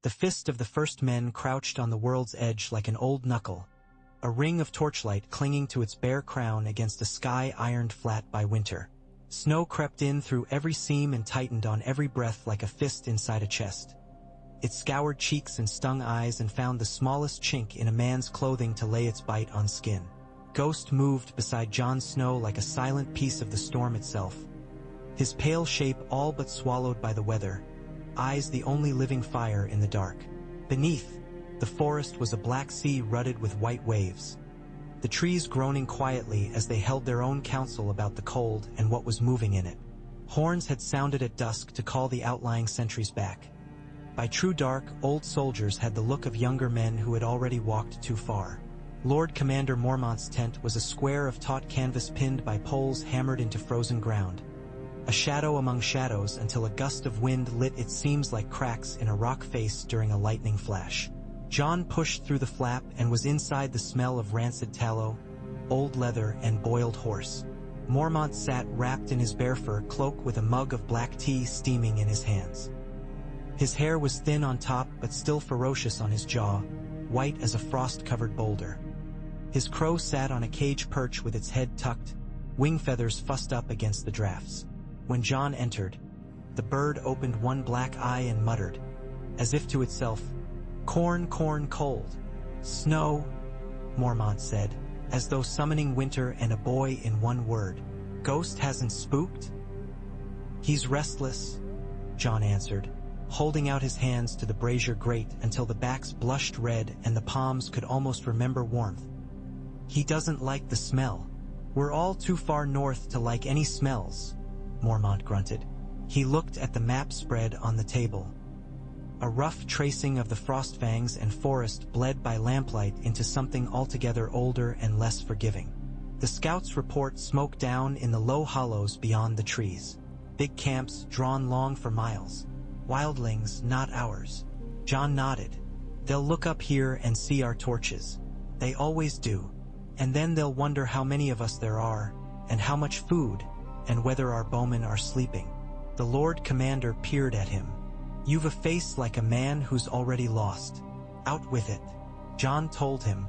The fist of the first men crouched on the world's edge like an old knuckle, a ring of torchlight clinging to its bare crown against a sky ironed flat by winter. Snow crept in through every seam and tightened on every breath like a fist inside a chest. It scoured cheeks and stung eyes and found the smallest chink in a man's clothing to lay its bite on skin. Ghost moved beside Jon Snow like a silent piece of the storm itself, his pale shape all but swallowed by the weather, eyes the only living fire in the dark. Beneath, the forest was a black sea rutted with white waves, the trees groaning quietly as they held their own counsel about the cold and what was moving in it. Horns had sounded at dusk to call the outlying sentries back. By true dark, old soldiers had the look of younger men who had already walked too far. Lord Commander Mormont's tent was a square of taut canvas pinned by poles hammered into frozen ground, a shadow among shadows until a gust of wind lit its seams like cracks in a rock face during a lightning flash. Jon pushed through the flap and was inside the smell of rancid tallow, old leather, and boiled horse. Mormont sat wrapped in his bear fur cloak with a mug of black tea steaming in his hands. His hair was thin on top but still ferocious on his jaw, white as a frost-covered boulder. His crow sat on a cage perch with its head tucked, wing feathers fussed up against the drafts. When Jon entered, the bird opened one black eye and muttered, as if to itself, "Corn, corn, cold. Snow," Mormont said, as though summoning winter and a boy in one word. "Ghost hasn't spooked?" "He's restless," Jon answered, holding out his hands to the brazier grate until the backs blushed red and the palms could almost remember warmth. "He doesn't like the smell. We're all too far north to like any smells," Mormont grunted. He looked at the map spread on the table. A rough tracing of the frostfangs and forest bled by lamplight into something altogether older and less forgiving. The scouts' report smoked down in the low hollows beyond the trees. Big camps drawn long for miles. Wildlings, not ours. Jon nodded. "They'll look up here and see our torches. They always do. And then they'll wonder how many of us there are, and how much food, and whether our bowmen are sleeping." The Lord Commander peered at him. "You've a face like a man who's already lost. Out with it," Jon told him.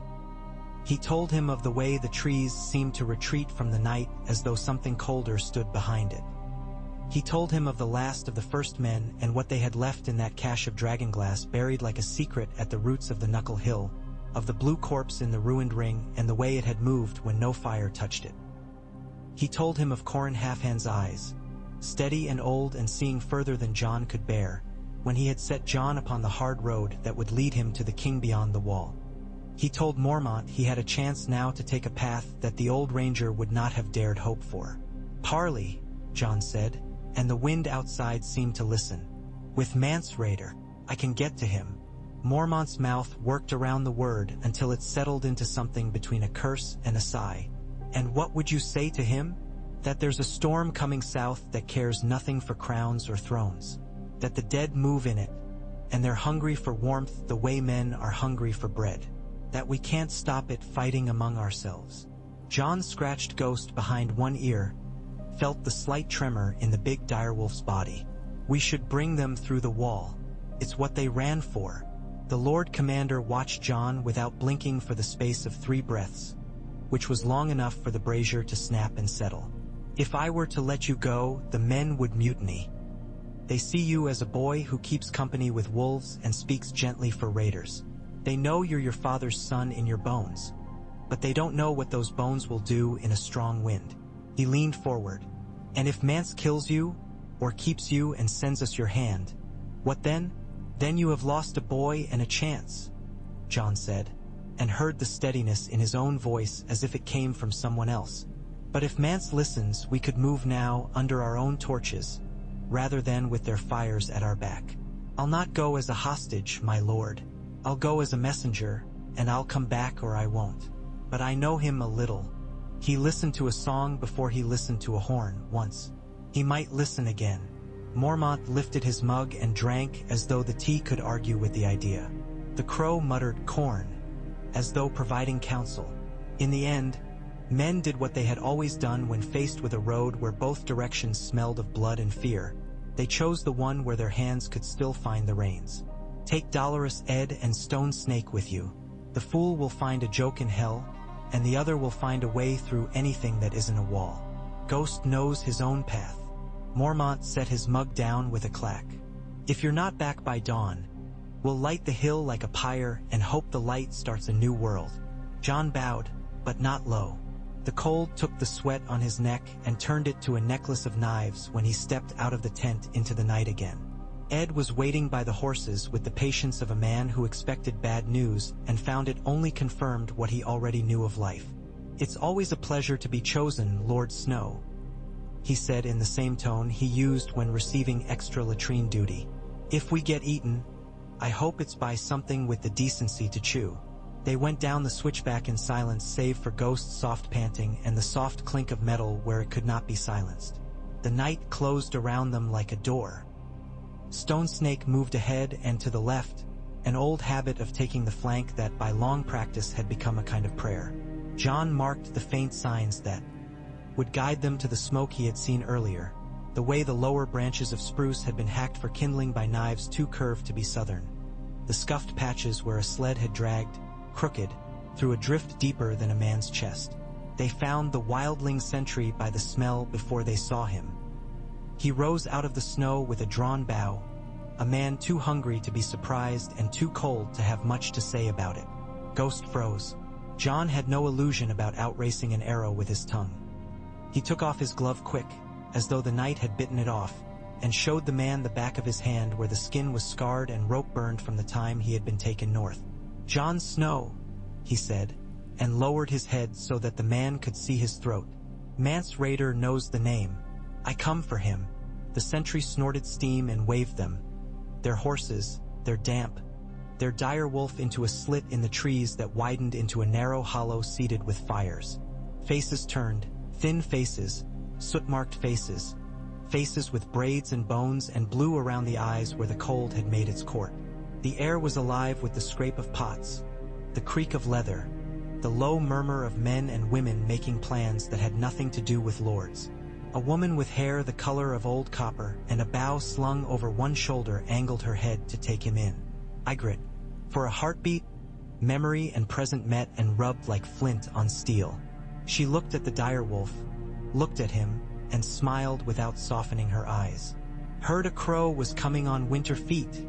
He told him of the way the trees seemed to retreat from the night as though something colder stood behind it. He told him of the last of the first men and what they had left in that cache of dragonglass buried like a secret at the roots of the Knuckle Hill, of the blue corpse in the ruined ring and the way it had moved when no fire touched it. He told him of Corran Halfhand's eyes, steady and old and seeing further than Jon could bear, when he had set Jon upon the hard road that would lead him to the king beyond the wall. He told Mormont he had a chance now to take a path that the old ranger would not have dared hope for. "Parley," Jon said, and the wind outside seemed to listen. "With Mance Raider, I can get to him." Mormont's mouth worked around the word until it settled into something between a curse and a sigh. "And what would you say to him? That there's a storm coming south that cares nothing for crowns or thrones. That the dead move in it, and they're hungry for warmth the way men are hungry for bread. That we can't stop it fighting among ourselves." Jon scratched Ghost behind one ear, felt the slight tremor in the big direwolf's body. "We should bring them through the wall. It's what they ran for." The Lord Commander watched Jon without blinking for the space of 3 breaths, which was long enough for the brazier to snap and settle. "If I were to let you go, the men would mutiny. They see you as a boy who keeps company with wolves and speaks gently for raiders. They know you're your father's son in your bones, but they don't know what those bones will do in a strong wind." He leaned forward. "And if Mance kills you, or keeps you and sends us your hand, what then? Then you have lost a boy and a chance," Jon said, and heard the steadiness in his own voice as if it came from someone else. "But if Mance listens, we could move now under our own torches, rather than with their fires at our back. I'll not go as a hostage, my lord. I'll go as a messenger, and I'll come back or I won't. But I know him a little. He listened to a song before he listened to a horn once. He might listen again." Mormont lifted his mug and drank as though the tea could argue with the idea. The crow muttered "corn," as though providing counsel. In the end, men did what they had always done when faced with a road where both directions smelled of blood and fear. They chose the one where their hands could still find the reins. Take Dolorous Ed and Stone Snake with you. The fool will find a joke in hell, and the other will find a way through anything that isn't a wall. Ghost knows his own path. Mormont set his mug down with a clack. If you're not back by dawn, we'll light the hill like a pyre and hope the light starts a new world. Jon bowed, but not low. The cold took the sweat on his neck and turned it to a necklace of knives when he stepped out of the tent into the night again. Ed was waiting by the horses with the patience of a man who expected bad news and found it only confirmed what he already knew of life. "It's always a pleasure to be chosen, Lord Snow," he said in the same tone he used when receiving extra latrine duty. "If we get eaten, I hope it's by something with the decency to chew." They went down the switchback in silence save for Ghost's soft panting and the soft clink of metal where it could not be silenced. The night closed around them like a door. Stone Snake moved ahead and to the left, an old habit of taking the flank that by long practice had become a kind of prayer. Jon marked the faint signs that would guide them to the smoke he had seen earlier, the way the lower branches of spruce had been hacked for kindling by knives too curved to be southern. The scuffed patches where a sled had dragged, crooked, through a drift deeper than a man's chest. They found the wildling sentry by the smell before they saw him. He rose out of the snow with a drawn bow, a man too hungry to be surprised and too cold to have much to say about it. Ghost froze. Jon had no illusion about outracing an arrow with his tongue. He took off his glove quick, as though the night had bitten it off, and showed the man the back of his hand where the skin was scarred and rope burned from the time he had been taken north. "Jon Snow," he said, and lowered his head so that the man could see his throat. "Mance Rayder knows the name. I come for him." The sentry snorted steam and waved them, their horses, their damp, their dire wolf into a slit in the trees that widened into a narrow hollow seeded with fires. Faces turned, thin faces, soot-marked faces, faces with braids and bones and blue around the eyes where the cold had made its court. The air was alive with the scrape of pots, the creak of leather, the low murmur of men and women making plans that had nothing to do with lords. A woman with hair the color of old copper and a bow slung over one shoulder angled her head to take him in. Ygritte. For a heartbeat, memory and present met and rubbed like flint on steel. She looked at the direwolf, looked at him, and smiled without softening her eyes. "Heard a crow was coming on winter feet,"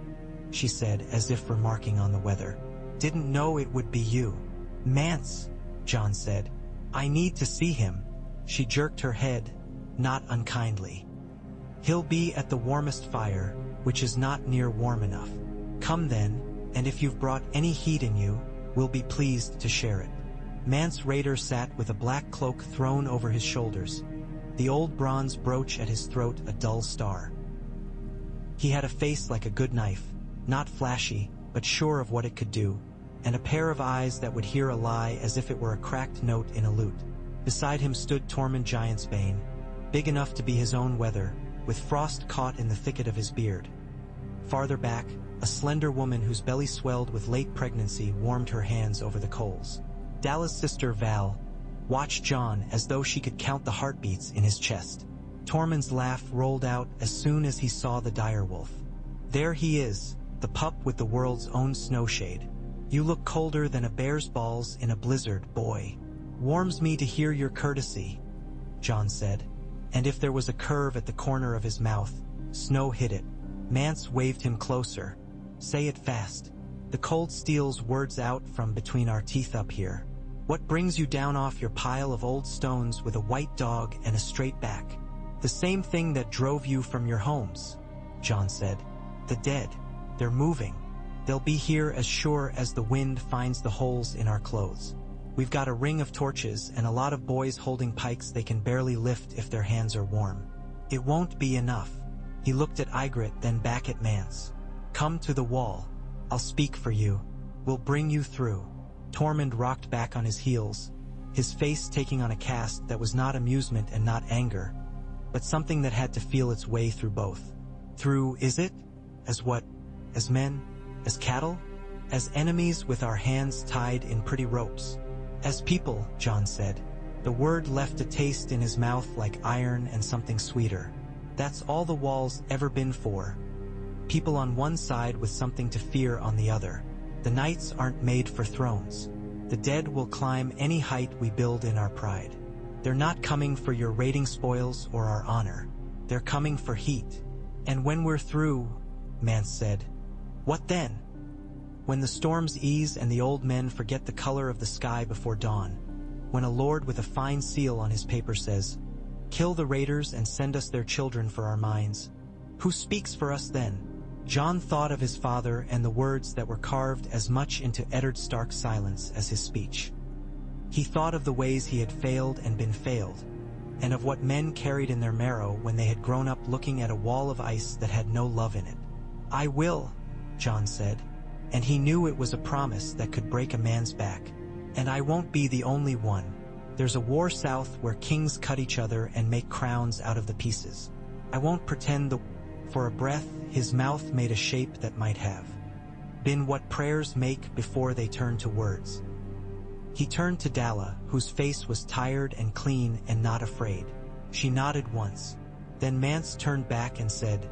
she said as if remarking on the weather. "Didn't know it would be you." "Mance," Jon said. "I need to see him." She jerked her head, not unkindly. "He'll be at the warmest fire, which is not near warm enough. Come then, and if you've brought any heat in you, we'll be pleased to share it." Mance Rayder sat with a black cloak thrown over his shoulders, the old bronze brooch at his throat a dull star. He had a face like a good knife, not flashy, but sure of what it could do, and a pair of eyes that would hear a lie as if it were a cracked note in a lute. Beside him stood Tormund Giantsbane, big enough to be his own weather, with frost caught in the thicket of his beard. Farther back, a slender woman whose belly swelled with late pregnancy warmed her hands over the coals. Dalla's sister Val watched Jon as though she could count the heartbeats in his chest. Tormund's laugh rolled out as soon as he saw the direwolf. "There he is, the pup with the world's own snowshade. You look colder than a bear's balls in a blizzard, boy. Warms me to hear your courtesy," Jon said. And if there was a curve at the corner of his mouth, snow hid it. Mance waved him closer. "Say it fast. The cold steals words out from between our teeth up here. What brings you down off your pile of old stones with a white dog and a straight back?" "The same thing that drove you from your homes," Jon said. "The dead. They're moving. They'll be here as sure as the wind finds the holes in our clothes. We've got a ring of torches and a lot of boys holding pikes they can barely lift if their hands are warm. It won't be enough." He looked at Ygritte, then back at Mance. "Come to the wall. I'll speak for you. We'll bring you through." Tormund rocked back on his heels, his face taking on a cast that was not amusement and not anger, but something that had to feel its way through both. "Through, is it? As what? As men? As cattle? As enemies with our hands tied in pretty ropes?" "As people," Jon said. The word left a taste in his mouth like iron and something sweeter. "That's all the wall's ever been for. people on one side with something to fear on the other. The knights aren't made for thrones. The dead will climb any height we build in our pride. They're not coming for your raiding spoils or our honor. They're coming for heat. And when we're through, Mance said, what then? When the storms ease and the old men forget the color of the sky before dawn. When a lord with a fine seal on his paper says, kill the raiders and send us their children for our mines. Who speaks for us then? Jon thought of his father and the words that were carved as much into Eddard Stark's silence as his speech. He thought of the ways he had failed and been failed, and of what men carried in their marrow when they had grown up looking at a wall of ice that had no love in it. I will, Jon said, and he knew it was a promise that could break a man's back. And I won't be the only one. There's a war south where kings cut each other and make crowns out of the pieces. I won't pretend for a breath, his mouth made a shape that might have been what prayers make before they turn to words. He turned to Dalla, whose face was tired and clean and not afraid. She nodded once. Then Mance turned back and said,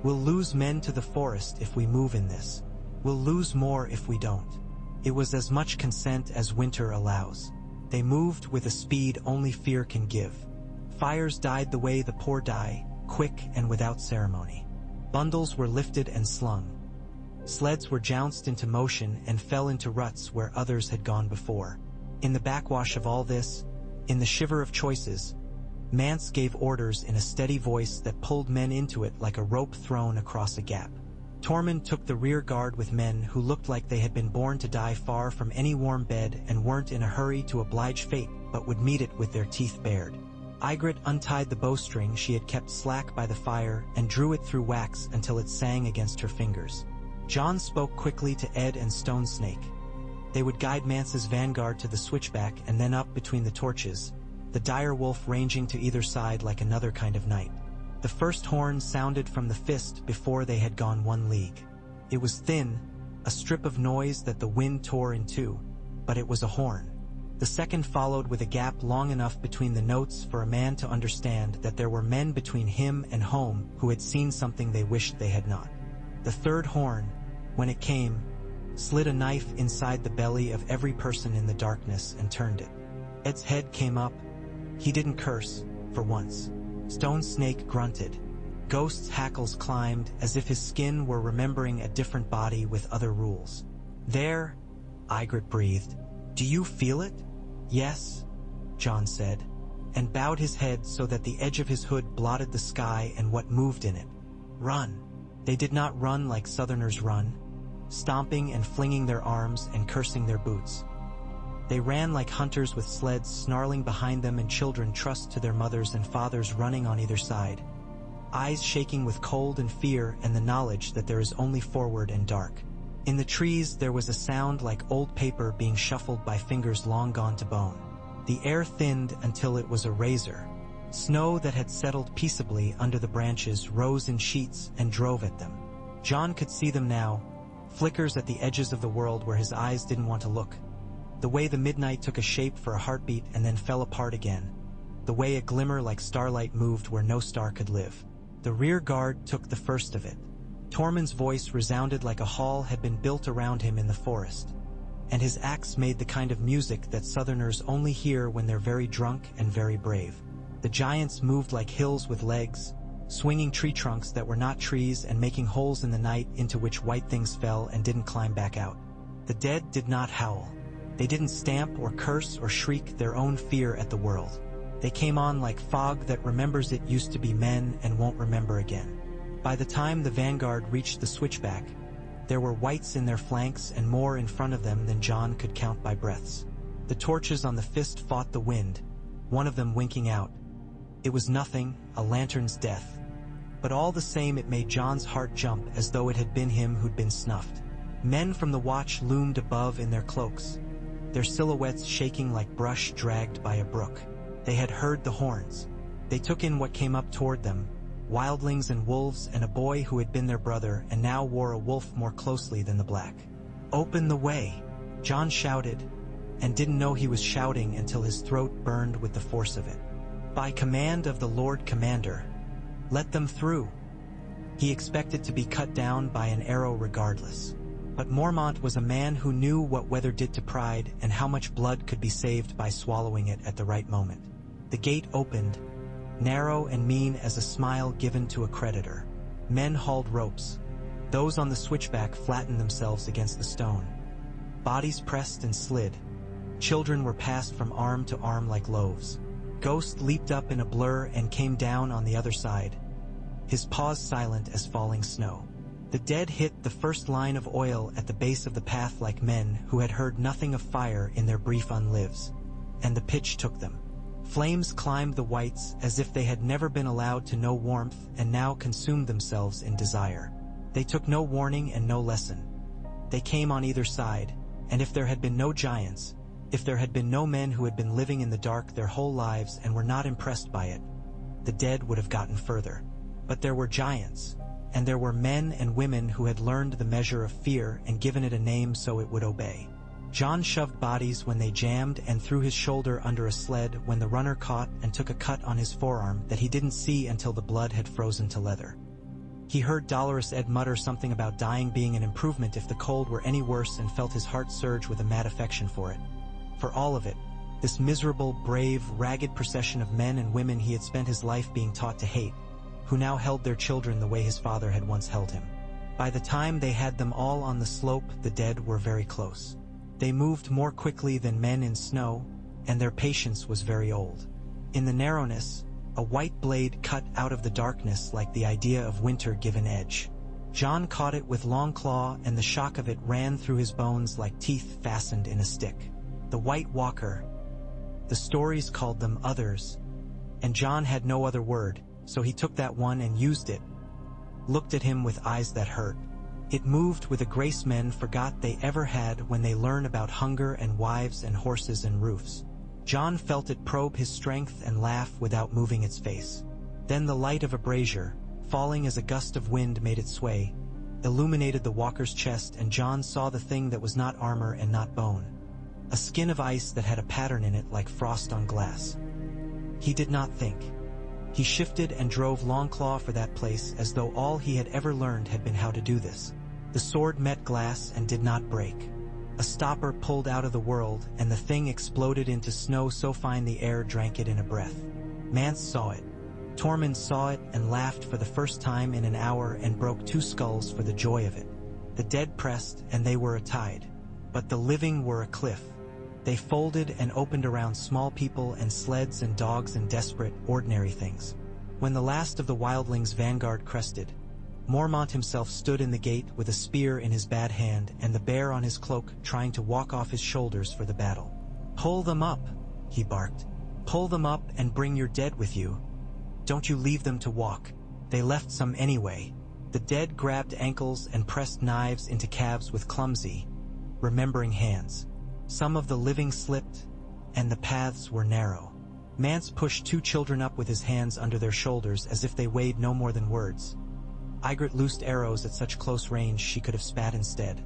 we'll lose men to the forest if we move in this. We'll lose more if we don't. It was as much consent as winter allows. They moved with a speed only fear can give. Fires died the way the poor die, quick and without ceremony. Bundles were lifted and slung. Sleds were jounced into motion and fell into ruts where others had gone before. In the backwash of all this, in the shiver of choices, Mance gave orders in a steady voice that pulled men into it like a rope thrown across a gap. Tormund took the rear guard with men who looked like they had been born to die far from any warm bed and weren't in a hurry to oblige fate but would meet it with their teeth bared. Ygritte untied the bowstring she had kept slack by the fire and drew it through wax until it sang against her fingers. Jon spoke quickly to Edd and Stone Snake. They would guide Mance's vanguard to the switchback and then up between the torches, the dire wolf ranging to either side like another kind of knight. The first horn sounded from the fist before they had gone 1 league. It was thin, a strip of noise that the wind tore in two, but it was a horn. The second followed with a gap long enough between the notes for a man to understand that there were men between him and home who had seen something they wished they had not. The third horn, when it came, slid a knife inside the belly of every person in the darkness and turned it. Edd's head came up. He didn't curse, for once. Stone Snake grunted. Ghost's hackles climbed as if his skin were remembering a different body with other rules. There, Ygritte breathed. Do you feel it? Yes, Jon said, and bowed his head so that the edge of his hood blotted the sky and what moved in it. Run. They did not run like Southerners run, stomping and flinging their arms and cursing their boots. They ran like hunters with sleds snarling behind them and children trussed to their mothers and fathers running on either side, eyes shaking with cold and fear and the knowledge that there is only forward and dark. In the trees there was a sound like old paper being shuffled by fingers long gone to bone. The air thinned until it was a razor. Snow that had settled peaceably under the branches rose in sheets and drove at them. Jon could see them now, flickers at the edges of the world where his eyes didn't want to look. The way the midnight took a shape for a heartbeat and then fell apart again. The way a glimmer like starlight moved where no star could live. The rear guard took the first of it. Tormund's voice resounded like a hall had been built around him in the forest, and his axe made the kind of music that Southerners only hear when they're very drunk and very brave. The giants moved like hills with legs, swinging tree trunks that were not trees and making holes in the night into which white things fell and didn't climb back out. The dead did not howl. They didn't stamp or curse or shriek their own fear at the world. They came on like fog that remembers it used to be men and won't remember again. By the time the vanguard reached the switchback, there were whites in their flanks and more in front of them than Jon could count by breaths. The torches on the fist fought the wind, one of them winking out. It was nothing, a lantern's death. But all the same it made Jon's heart jump as though it had been him who'd been snuffed. Men from the watch loomed above in their cloaks, their silhouettes shaking like brush dragged by a brook. They had heard the horns. They took in what came up toward them, wildlings and wolves and a boy who had been their brother and now wore a wolf more closely than the black. Open the way, Jon shouted, and didn't know he was shouting until his throat burned with the force of it. By command of the Lord Commander, let them through. He expected to be cut down by an arrow regardless. But Mormont was a man who knew what weather did to pride and how much blood could be saved by swallowing it at the right moment. The gate opened, narrow and mean as a smile given to a creditor. Men hauled ropes. Those on the switchback flattened themselves against the stone. Bodies pressed and slid. Children were passed from arm to arm like loaves. Ghost leaped up in a blur and came down on the other side, his paws silent as falling snow. The dead hit the first line of oil at the base of the path like men who had heard nothing of fire in their brief unlives. And the pitch took them. Flames climbed the whites as if they had never been allowed to know warmth and now consumed themselves in desire. They took no warning and no lesson. They came on either side, and if there had been no giants, if there had been no men who had been living in the dark their whole lives and were not impressed by it, the dead would have gotten further. But there were giants, and there were men and women who had learned the measure of fear and given it a name so it would obey. Jon shoved bodies when they jammed and threw his shoulder under a sled when the runner caught and took a cut on his forearm that he didn't see until the blood had frozen to leather. He heard Dolorous Ed mutter something about dying being an improvement if the cold were any worse and felt his heart surge with a mad affection for it. For all of it, this miserable, brave, ragged procession of men and women he had spent his life being taught to hate, who now held their children the way his father had once held him. By the time they had them all on the slope, the dead were very close. They moved more quickly than men in snow, and their patience was very old. In the narrowness, a white blade cut out of the darkness like the idea of winter given edge. Jon caught it with long claw, and the shock of it ran through his bones like teeth fastened in a stick. The White Walker. The stories called them others, and Jon had no other word, so he took that one and used it, looked at him with eyes that hurt. It moved with a grace men forgot they ever had when they learn about hunger and wives and horses and roofs. Jon felt it probe his strength and laugh without moving its face. Then the light of a brazier, falling as a gust of wind made it sway, illuminated the walker's chest, and Jon saw the thing that was not armor and not bone. A skin of ice that had a pattern in it like frost on glass. He did not think. He shifted and drove Longclaw for that place as though all he had ever learned had been how to do this. The sword met glass and did not break. A stopper pulled out of the world, and the thing exploded into snow so fine the air drank it in a breath. Mance saw it. Tormund saw it and laughed for the first time in an hour and broke 2 skulls for the joy of it. The dead pressed, and they were a tide. But the living were a cliff. They folded and opened around small people and sleds and dogs and desperate, ordinary things. When the last of the wildlings' vanguard crested, Mormont himself stood in the gate with a spear in his bad hand and the bear on his cloak trying to walk off his shoulders for the battle. "Pull them up," he barked. "Pull them up and bring your dead with you. Don't you leave them to walk. They left some anyway." The dead grabbed ankles and pressed knives into calves with clumsy, remembering hands. Some of the living slipped, and the paths were narrow. Mance pushed 2 children up with his hands under their shoulders as if they weighed no more than words. Ygritte loosed arrows at such close range she could have spat instead.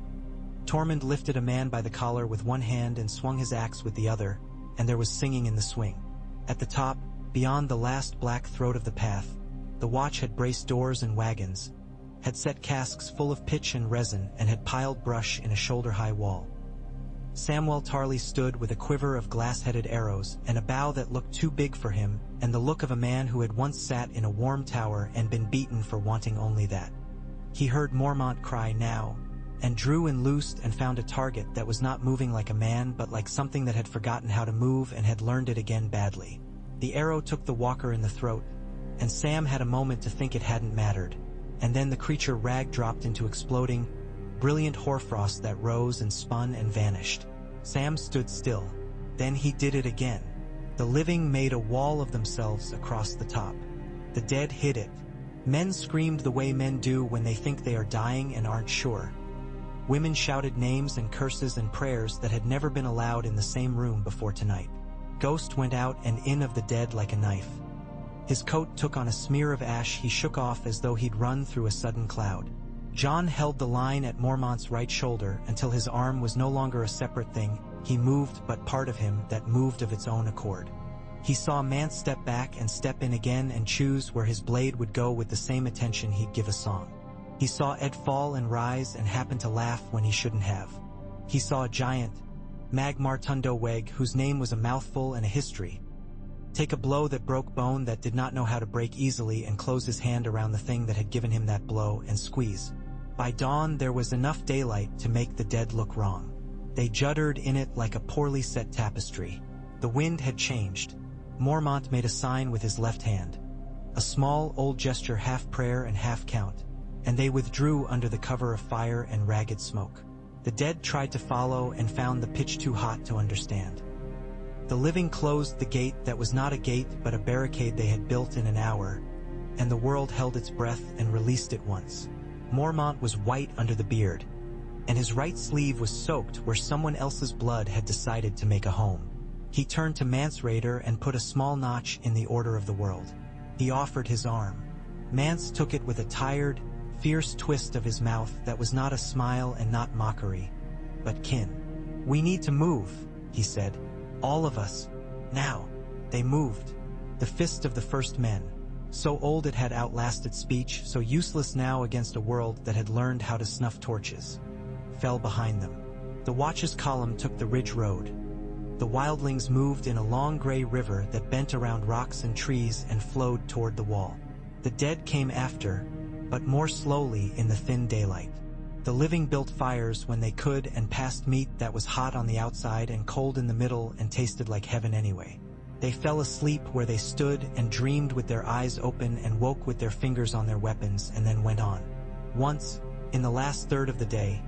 Tormund lifted a man by the collar with one hand and swung his axe with the other, and there was singing in the swing. At the top, beyond the last black throat of the path, the watch had braced doors and wagons, had set casks full of pitch and resin, and had piled brush in a shoulder-high wall. Samwell Tarly stood with a quiver of glass-headed arrows and a bow that looked too big for him, and the look of a man who had once sat in a warm tower and been beaten for wanting only that. He heard Mormont cry now, and drew and loosed and found a target that was not moving like a man but like something that had forgotten how to move and had learned it again badly. The arrow took the walker in the throat, and Sam had a moment to think it hadn't mattered, and then the creature rag dropped into exploding, brilliant hoarfrost that rose and spun and vanished. Sam stood still. Then he did it again. The living made a wall of themselves across the top. The dead hid it. Men screamed the way men do when they think they are dying and aren't sure. Women shouted names and curses and prayers that had never been allowed in the same room before tonight. Ghost went out and in of the dead like a knife. His coat took on a smear of ash he shook off as though he'd run through a sudden cloud. Jon held the line at Mormont's right shoulder until his arm was no longer a separate thing. He moved but part of him that moved of its own accord. He saw Mance step back and step in again and choose where his blade would go with the same attention he'd give a song. He saw Ed fall and rise and happen to laugh when he shouldn't have. He saw a giant, Mag Martundo Weg, whose name was a mouthful and a history, take a blow that broke bone that did not know how to break easily and close his hand around the thing that had given him that blow and squeeze. By dawn there was enough daylight to make the dead look wrong. They juddered in it like a poorly set tapestry. The wind had changed. Mormont made a sign with his left hand, a small old gesture half prayer and half count, and they withdrew under the cover of fire and ragged smoke. The dead tried to follow and found the pitch too hot to understand. The living closed the gate that was not a gate but a barricade they had built in an hour, and the world held its breath and released it once. Mormont was white under the beard, and his right sleeve was soaked where someone else's blood had decided to make a home. He turned to Mance Raider and put a small notch in the order of the world. He offered his arm. Mance took it with a tired, fierce twist of his mouth that was not a smile and not mockery, but kin. "We need to move," he said. "All of us. Now." They moved. The fist of the first men, so old it had outlasted speech, so useless now against a world that had learned how to snuff torches, fell behind them. The Watch's column took the ridge road. The wildlings moved in a long gray river that bent around rocks and trees and flowed toward the wall. The dead came after, but more slowly in the thin daylight. The living built fires when they could and passed meat that was hot on the outside and cold in the middle and tasted like heaven anyway. They fell asleep where they stood and dreamed with their eyes open and woke with their fingers on their weapons and then went on. Once, in the last third of the day,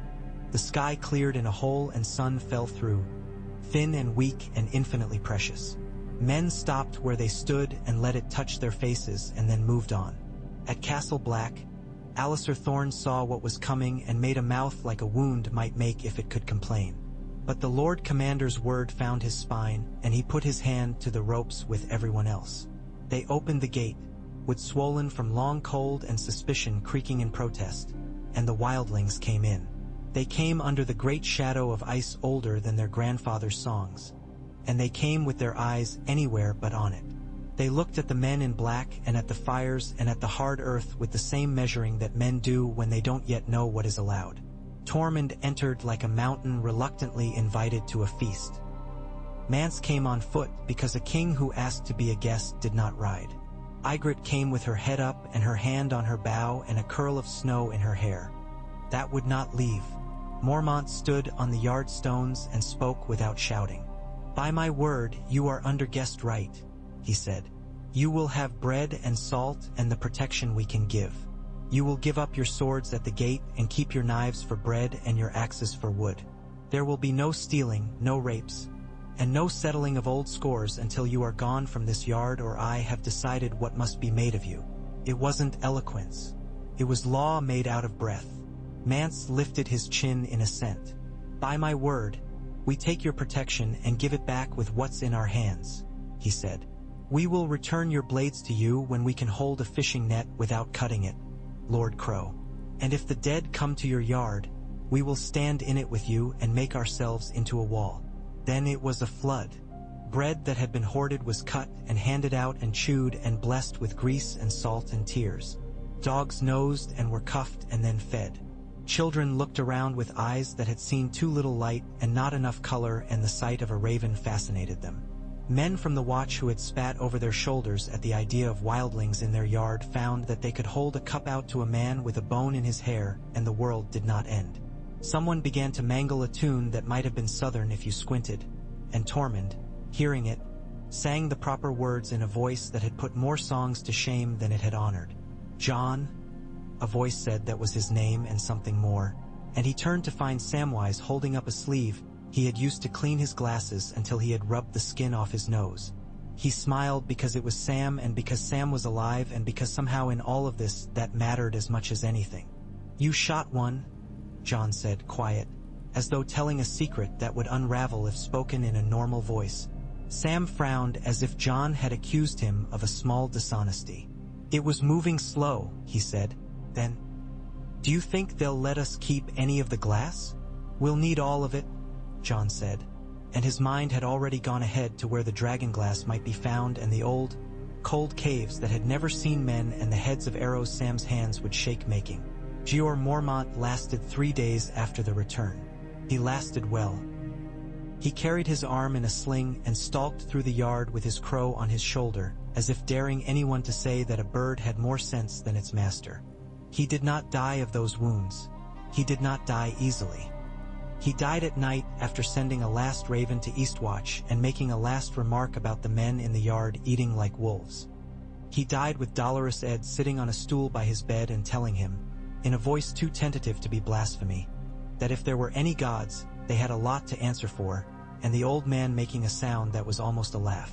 the sky cleared in a hole and sun fell through, thin and weak and infinitely precious. Men stopped where they stood and let it touch their faces and then moved on. At Castle Black, Alistair Thorne saw what was coming and made a mouth like a wound might make if it could complain. But the Lord Commander's word found his spine, and he put his hand to the ropes with everyone else. They opened the gate, wood swollen from long cold and suspicion creaking in protest, and the wildlings came in. They came under the great shadow of ice older than their grandfather's songs, and they came with their eyes anywhere but on it. They looked at the men in black and at the fires and at the hard earth with the same measuring that men do when they don't yet know what is allowed. Tormund entered like a mountain reluctantly invited to a feast. Mance came on foot because a king who asked to be a guest did not ride. Ygritte came with her head up and her hand on her bow and a curl of snow in her hair. That would not leave. Mormont stood on the yard stones and spoke without shouting. "By my word, you are under guest right," he said. "You will have bread and salt and the protection we can give. You will give up your swords at the gate and keep your knives for bread and your axes for wood. There will be no stealing, no rapes, and no settling of old scores until you are gone from this yard or I have decided what must be made of you." It wasn't eloquence. It was law made out of breath. Mance lifted his chin in assent. "By my word, we take your protection and give it back with what's in our hands," he said. "We will return your blades to you when we can hold a fishing net without cutting it, Lord Crow. And if the dead come to your yard, we will stand in it with you and make ourselves into a wall." Then it was a flood. Bread that had been hoarded was cut and handed out and chewed and blessed with grease and salt and tears. Dogs nosed and were cuffed and then fed. Children looked around with eyes that had seen too little light and not enough color, and the sight of a raven fascinated them. Men from the watch who had spat over their shoulders at the idea of wildlings in their yard found that they could hold a cup out to a man with a bone in his hair, and the world did not end. Someone began to mangle a tune that might have been southern if you squinted, and Tormund, hearing it, sang the proper words in a voice that had put more songs to shame than it had honored. "John," a voice said that was his name and something more, and he turned to find Samwise holding up a sleeve he had used to clean his glasses until he had rubbed the skin off his nose. He smiled because it was Sam and because Sam was alive and because somehow in all of this that mattered as much as anything. "You shot one," John said, quiet, as though telling a secret that would unravel if spoken in a normal voice. Sam frowned as if John had accused him of a small dishonesty. "It was moving slow," he said. Then, "Do you think they'll let us keep any of the glass?" "We'll need all of it," John said. and his mind had already gone ahead to where the Dragonglass might be found and the old, cold caves that had never seen men and the heads of arrows Sam's hands would shake making. Jeor Mormont lasted 3 days after the return. He lasted well. He carried his arm in a sling and stalked through the yard with his crow on his shoulder, as if daring anyone to say that a bird had more sense than its master. He did not die of those wounds. He did not die easily. He died at night after sending a last raven to Eastwatch and making a last remark about the men in the yard eating like wolves. He died with Dolorous Ed sitting on a stool by his bed and telling him, in a voice too tentative to be blasphemy, that if there were any gods, they had a lot to answer for, and the old man making a sound that was almost a laugh.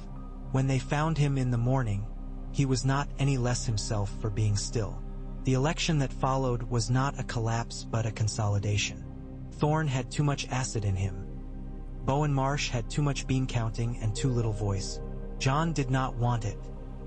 When they found him in the morning, he was not any less himself for being still. The election that followed was not a collapse but a consolidation. Thorne had too much acid in him. Bowen Marsh had too much bean counting and too little voice. Jon did not want it,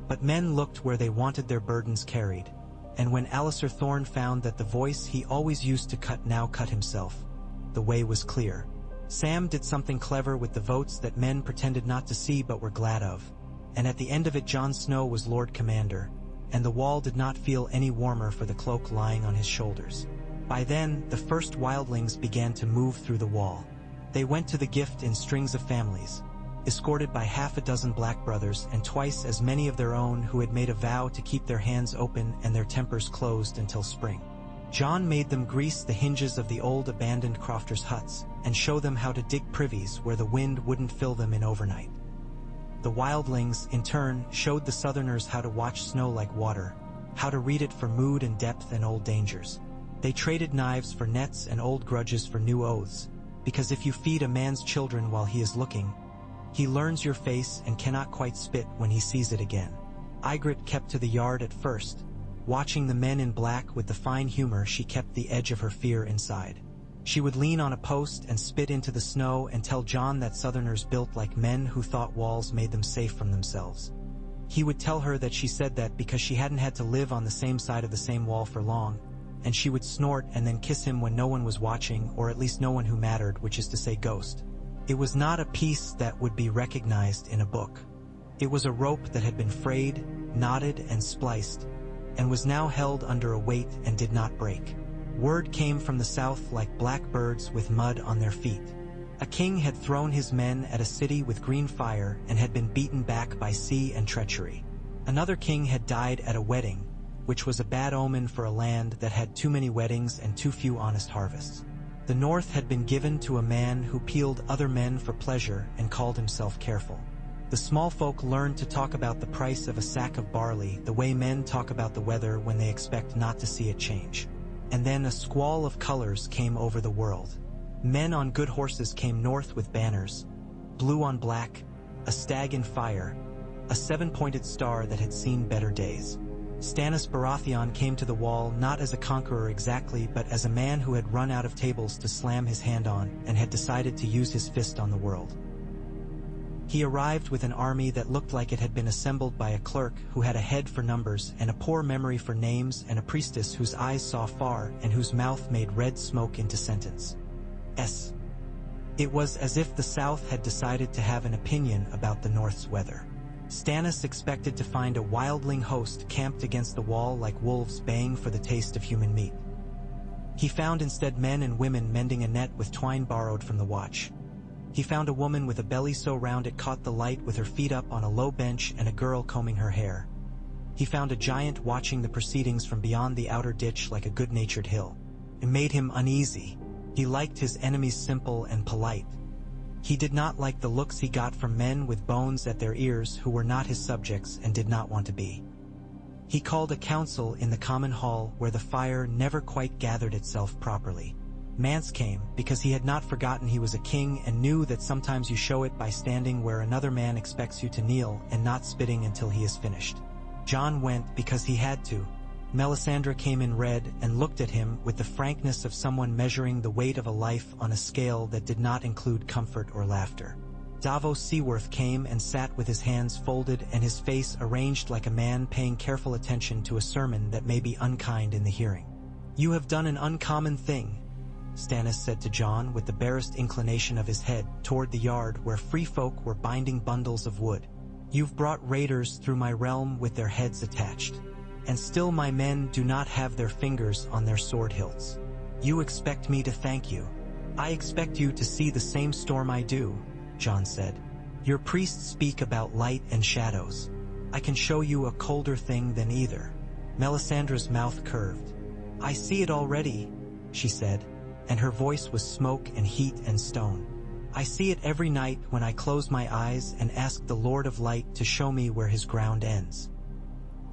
but men looked where they wanted their burdens carried, and when Alliser Thorne found that the voice he always used to cut now cut himself, the way was clear. Sam did something clever with the votes that men pretended not to see but were glad of, and at the end of it Jon Snow was Lord Commander, and the wall did not feel any warmer for the cloak lying on his shoulders. By then, the first wildlings began to move through the wall. They went to the gift in strings of families, escorted by half a dozen black brothers and twice as many of their own who had made a vow to keep their hands open and their tempers closed until spring. Jon made them grease the hinges of the old abandoned crofters' huts and show them how to dig privies where the wind wouldn't fill them in overnight. The wildlings, in turn, showed the southerners how to watch snow like water, how to read it for mood and depth and old dangers. They traded knives for nets and old grudges for new oaths, because if you feed a man's children while he is looking, he learns your face and cannot quite spit when he sees it again. Ygritte kept to the yard at first, watching the men in black with the fine humor she kept the edge of her fear inside. She would lean on a post and spit into the snow and tell Jon that southerners built like men who thought walls made them safe from themselves. He would tell her that she said that because she hadn't had to live on the same side of the same wall for long, and she would snort and then kiss him when no one was watching, or at least no one who mattered, which is to say ghost. It was not a piece that would be recognized in a book. It was a rope that had been frayed, knotted, and spliced, and was now held under a weight and did not break. Word came from the south like black birds with mud on their feet. A king had thrown his men at a city with green fire and had been beaten back by sea and treachery. Another king had died at a wedding, which was a bad omen for a land that had too many weddings and too few honest harvests. The North had been given to a man who peeled other men for pleasure and called himself Careful. The small folk learned to talk about the price of a sack of barley the way men talk about the weather when they expect not to see it change. And then a squall of colors came over the world. Men on good horses came north with banners, blue on black, a stag in fire, a 7-pointed star that had seen better days. Stannis Baratheon came to the wall not as a conqueror exactly, but as a man who had run out of tables to slam his hand on and had decided to use his fist on the world. He arrived with an army that looked like it had been assembled by a clerk who had a head for numbers and a poor memory for names, and a priestess whose eyes saw far and whose mouth made red smoke into sentences. It was as if the South had decided to have an opinion about the North's weather. Stannis expected to find a wildling host camped against the wall like wolves baying for the taste of human meat. He found instead men and women mending a net with twine borrowed from the watch. He found a woman with a belly so round it caught the light with her feet up on a low bench and a girl combing her hair. He found a giant watching the proceedings from beyond the outer ditch like a good-natured hill. It made him uneasy. He liked his enemies simple and polite. He did not like the looks he got from men with bones at their ears who were not his subjects and did not want to be. He called a council in the common hall where the fire never quite gathered itself properly. Mance came because he had not forgotten he was a king and knew that sometimes you show it by standing where another man expects you to kneel and not spitting until he is finished. Jon went because he had to. Melisandre came in red and looked at him with the frankness of someone measuring the weight of a life on a scale that did not include comfort or laughter. Davos Seaworth came and sat with his hands folded and his face arranged like a man paying careful attention to a sermon that may be unkind in the hearing. "You have done an uncommon thing," Stannis said to Jon with the barest inclination of his head toward the yard where free folk were binding bundles of wood. "You've brought raiders through my realm with their heads attached. And still my men do not have their fingers on their sword hilts. You expect me to thank you. I expect you to see the same storm I do," Jon said. "Your priests speak about light and shadows. I can show you a colder thing than either." Melisandre's mouth curved. "I see it already," she said, and her voice was smoke and heat and stone. "I see it every night when I close my eyes and ask the Lord of Light to show me where his ground ends.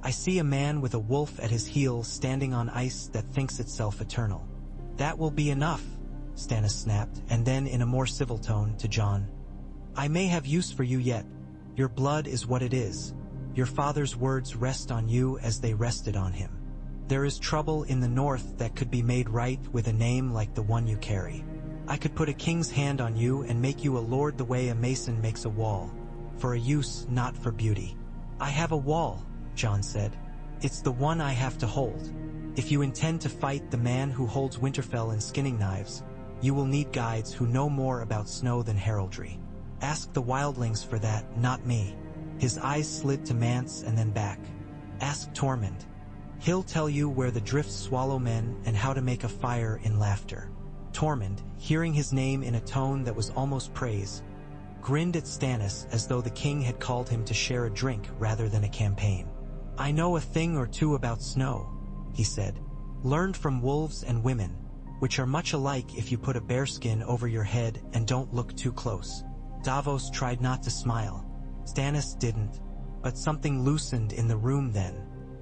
I see a man with a wolf at his heels standing on ice that thinks itself eternal." "That will be enough," Stannis snapped, and then in a more civil tone to Jon, "I may have use for you yet. Your blood is what it is. Your father's words rest on you as they rested on him. There is trouble in the north that could be made right with a name like the one you carry. I could put a king's hand on you and make you a lord the way a mason makes a wall, for a use, not for beauty." "I have a wall," Jon said. "It's the one I have to hold. If you intend to fight the man who holds Winterfell in skinning knives, you will need guides who know more about snow than heraldry. Ask the wildlings for that, not me." His eyes slid to Mance and then back. "Ask Tormund. He'll tell you where the drifts swallow men and how to make a fire in laughter." Tormund, hearing his name in a tone that was almost praise, grinned at Stannis as though the king had called him to share a drink rather than a campaign. "I know a thing or two about snow," he said. "Learned from wolves and women, which are much alike if you put a bearskin over your head and don't look too close." Davos tried not to smile. Stannis didn't. But something loosened in the room then.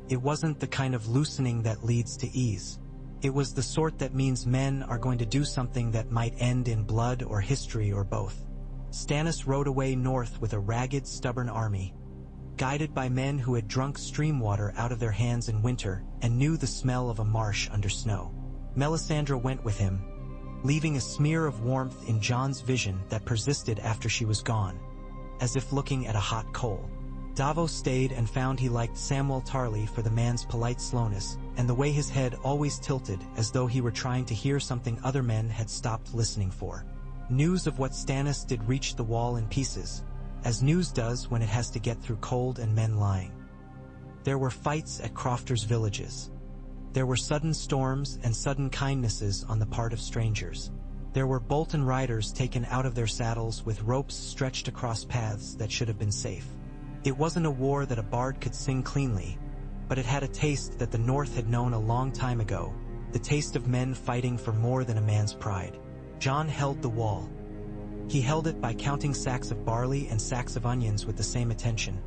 It wasn't the kind of loosening that leads to ease. It was the sort that means men are going to do something that might end in blood or history or both. Stannis rode away north with a ragged, stubborn army, guided by men who had drunk stream water out of their hands in winter and knew the smell of a marsh under snow. Melisandre went with him, leaving a smear of warmth in Jon's vision that persisted after she was gone, as if looking at a hot coal. Davos stayed and found he liked Samwell Tarly for the man's polite slowness and the way his head always tilted as though he were trying to hear something other men had stopped listening for. News of what Stannis did reached the wall in pieces, as news does when it has to get through cold and men lying. There were fights at crofters' villages. There were sudden storms and sudden kindnesses on the part of strangers. There were Bolton riders taken out of their saddles with ropes stretched across paths that should have been safe. It wasn't a war that a bard could sing cleanly, but it had a taste that the North had known a long time ago, the taste of men fighting for more than a man's pride. Jon held the wall. He held it by counting sacks of barley and sacks of onions with the same attention,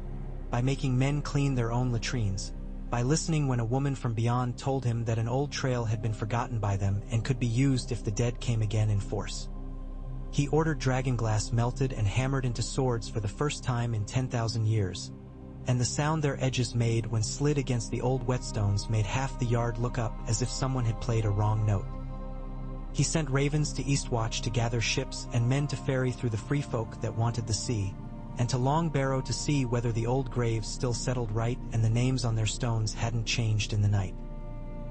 by making men clean their own latrines, by listening when a woman from beyond told him that an old trail had been forgotten by them and could be used if the dead came again in force. He ordered dragonglass melted and hammered into swords for the first time in 10,000 years, and the sound their edges made when slid against the old whetstones made half the yard look up as if someone had played a wrong note. He sent ravens to Eastwatch to gather ships and men to ferry through the free folk that wanted the sea, and to Long Barrow to see whether the old graves still settled right and the names on their stones hadn't changed in the night.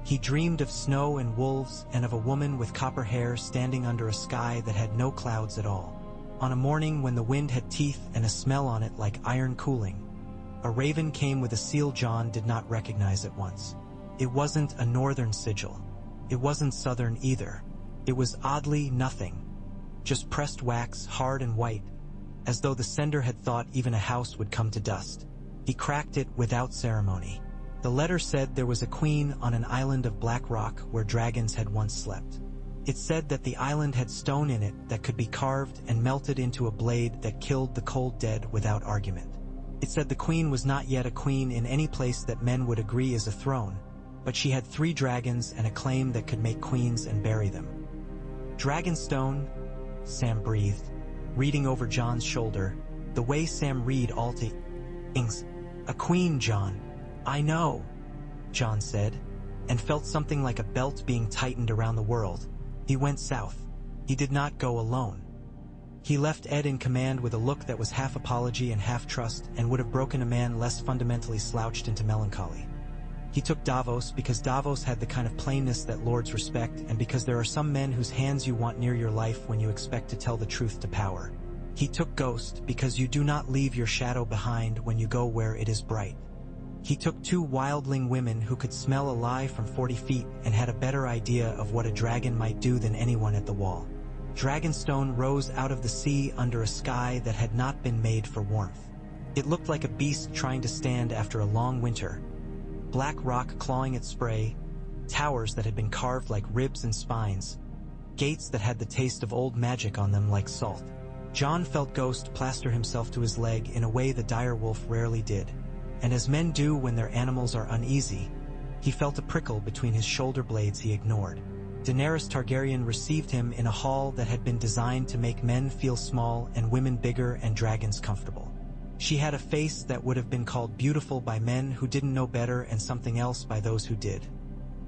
He dreamed of snow and wolves and of a woman with copper hair standing under a sky that had no clouds at all. On a morning when the wind had teeth and a smell on it like iron cooling, a raven came with a seal Jon did not recognize at once. It wasn't a northern sigil. It wasn't southern either. It was oddly nothing. Just pressed wax, hard and white, as though the sender had thought even a house would come to dust. He cracked it without ceremony. The letter said there was a queen on an island of black rock where dragons had once slept. It said that the island had stone in it that could be carved and melted into a blade that killed the cold dead without argument. It said the queen was not yet a queen in any place that men would agree is a throne, but she had 3 dragons and a claim that could make queens and bury them. Dragonstone, Sam breathed, reading over Jon's shoulder, the way Sam read all things. A queen, Jon. I know, Jon said, and felt something like a belt being tightened around the world. He went south. He did not go alone. He left Ed in command with a look that was half apology and half trust and would have broken a man less fundamentally slouched into melancholy. He took Davos because Davos had the kind of plainness that lords respect, and because there are some men whose hands you want near your life when you expect to tell the truth to power. He took Ghost because you do not leave your shadow behind when you go where it is bright. He took 2 wildling women who could smell a lie from 40 feet and had a better idea of what a dragon might do than anyone at the wall. Dragonstone rose out of the sea under a sky that had not been made for warmth. It looked like a beast trying to stand after a long winter. Black rock clawing at spray, towers that had been carved like ribs and spines, gates that had the taste of old magic on them like salt. Jon felt Ghost plaster himself to his leg in a way the direwolf rarely did. And as men do when their animals are uneasy, he felt a prickle between his shoulder blades he ignored. Daenerys Targaryen received him in a hall that had been designed to make men feel small and women bigger and dragons comfortable. She had a face that would have been called beautiful by men who didn't know better and something else by those who did.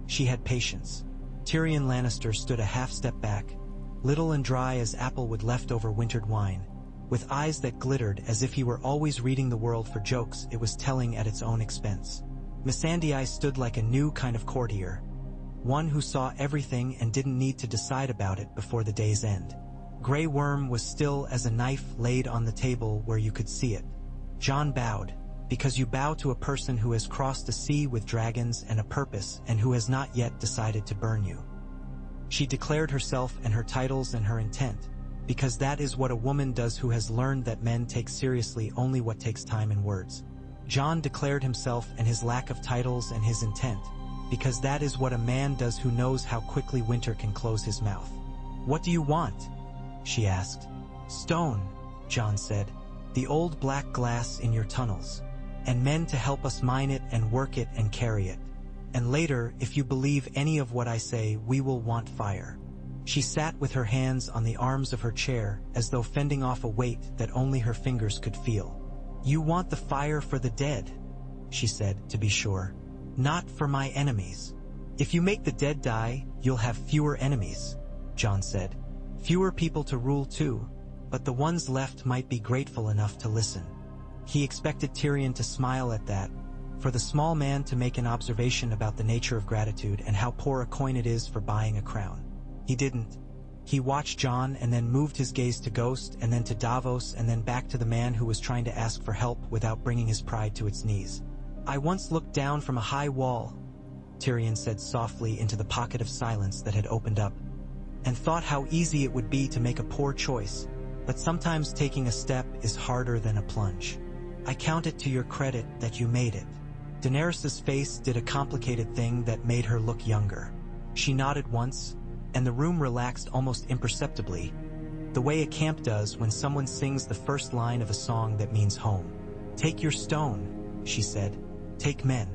She had patience. Tyrion Lannister stood a half-step back, little and dry as apple with leftover wintered wine, with eyes that glittered as if he were always reading the world for jokes it was telling at its own expense. Missandei stood like a new kind of courtier, one who saw everything and didn't need to decide about it before the day's end. Grey Worm was still as a knife laid on the table where you could see it. Jon bowed, because you bow to a person who has crossed a sea with dragons and a purpose and who has not yet decided to burn you. She declared herself and her titles and her intent, because that is what a woman does who has learned that men take seriously only what takes time and words. Jon declared himself and his lack of titles and his intent, because that is what a man does who knows how quickly winter can close his mouth. "What do you want?" she asked. "Stone," Jon said. "The old black glass in your tunnels. And men to help us mine it and work it and carry it. And later, if you believe any of what I say, we will want fire." She sat with her hands on the arms of her chair as though fending off a weight that only her fingers could feel. "You want the fire for the dead," she said, to be sure. "Not for my enemies. If you make the dead die, you'll have fewer enemies," Jon said. "Fewer people to rule too, but the ones left might be grateful enough to listen." He expected Tyrion to smile at that, for the small man to make an observation about the nature of gratitude and how poor a coin it is for buying a crown. He didn't. He watched Jon and then moved his gaze to Ghost and then to Davos and then back to the man who was trying to ask for help without bringing his pride to its knees. "I once looked down from a high wall," Tyrion said softly into the pocket of silence that had opened up, "and thought how easy it would be to make a poor choice, but sometimes taking a step is harder than a plunge. I count it to your credit that you made it." Daenerys's face did a complicated thing that made her look younger. She nodded once, and the room relaxed almost imperceptibly, the way a camp does when someone sings the first line of a song that means home. "Take your stone," she said. "Take men.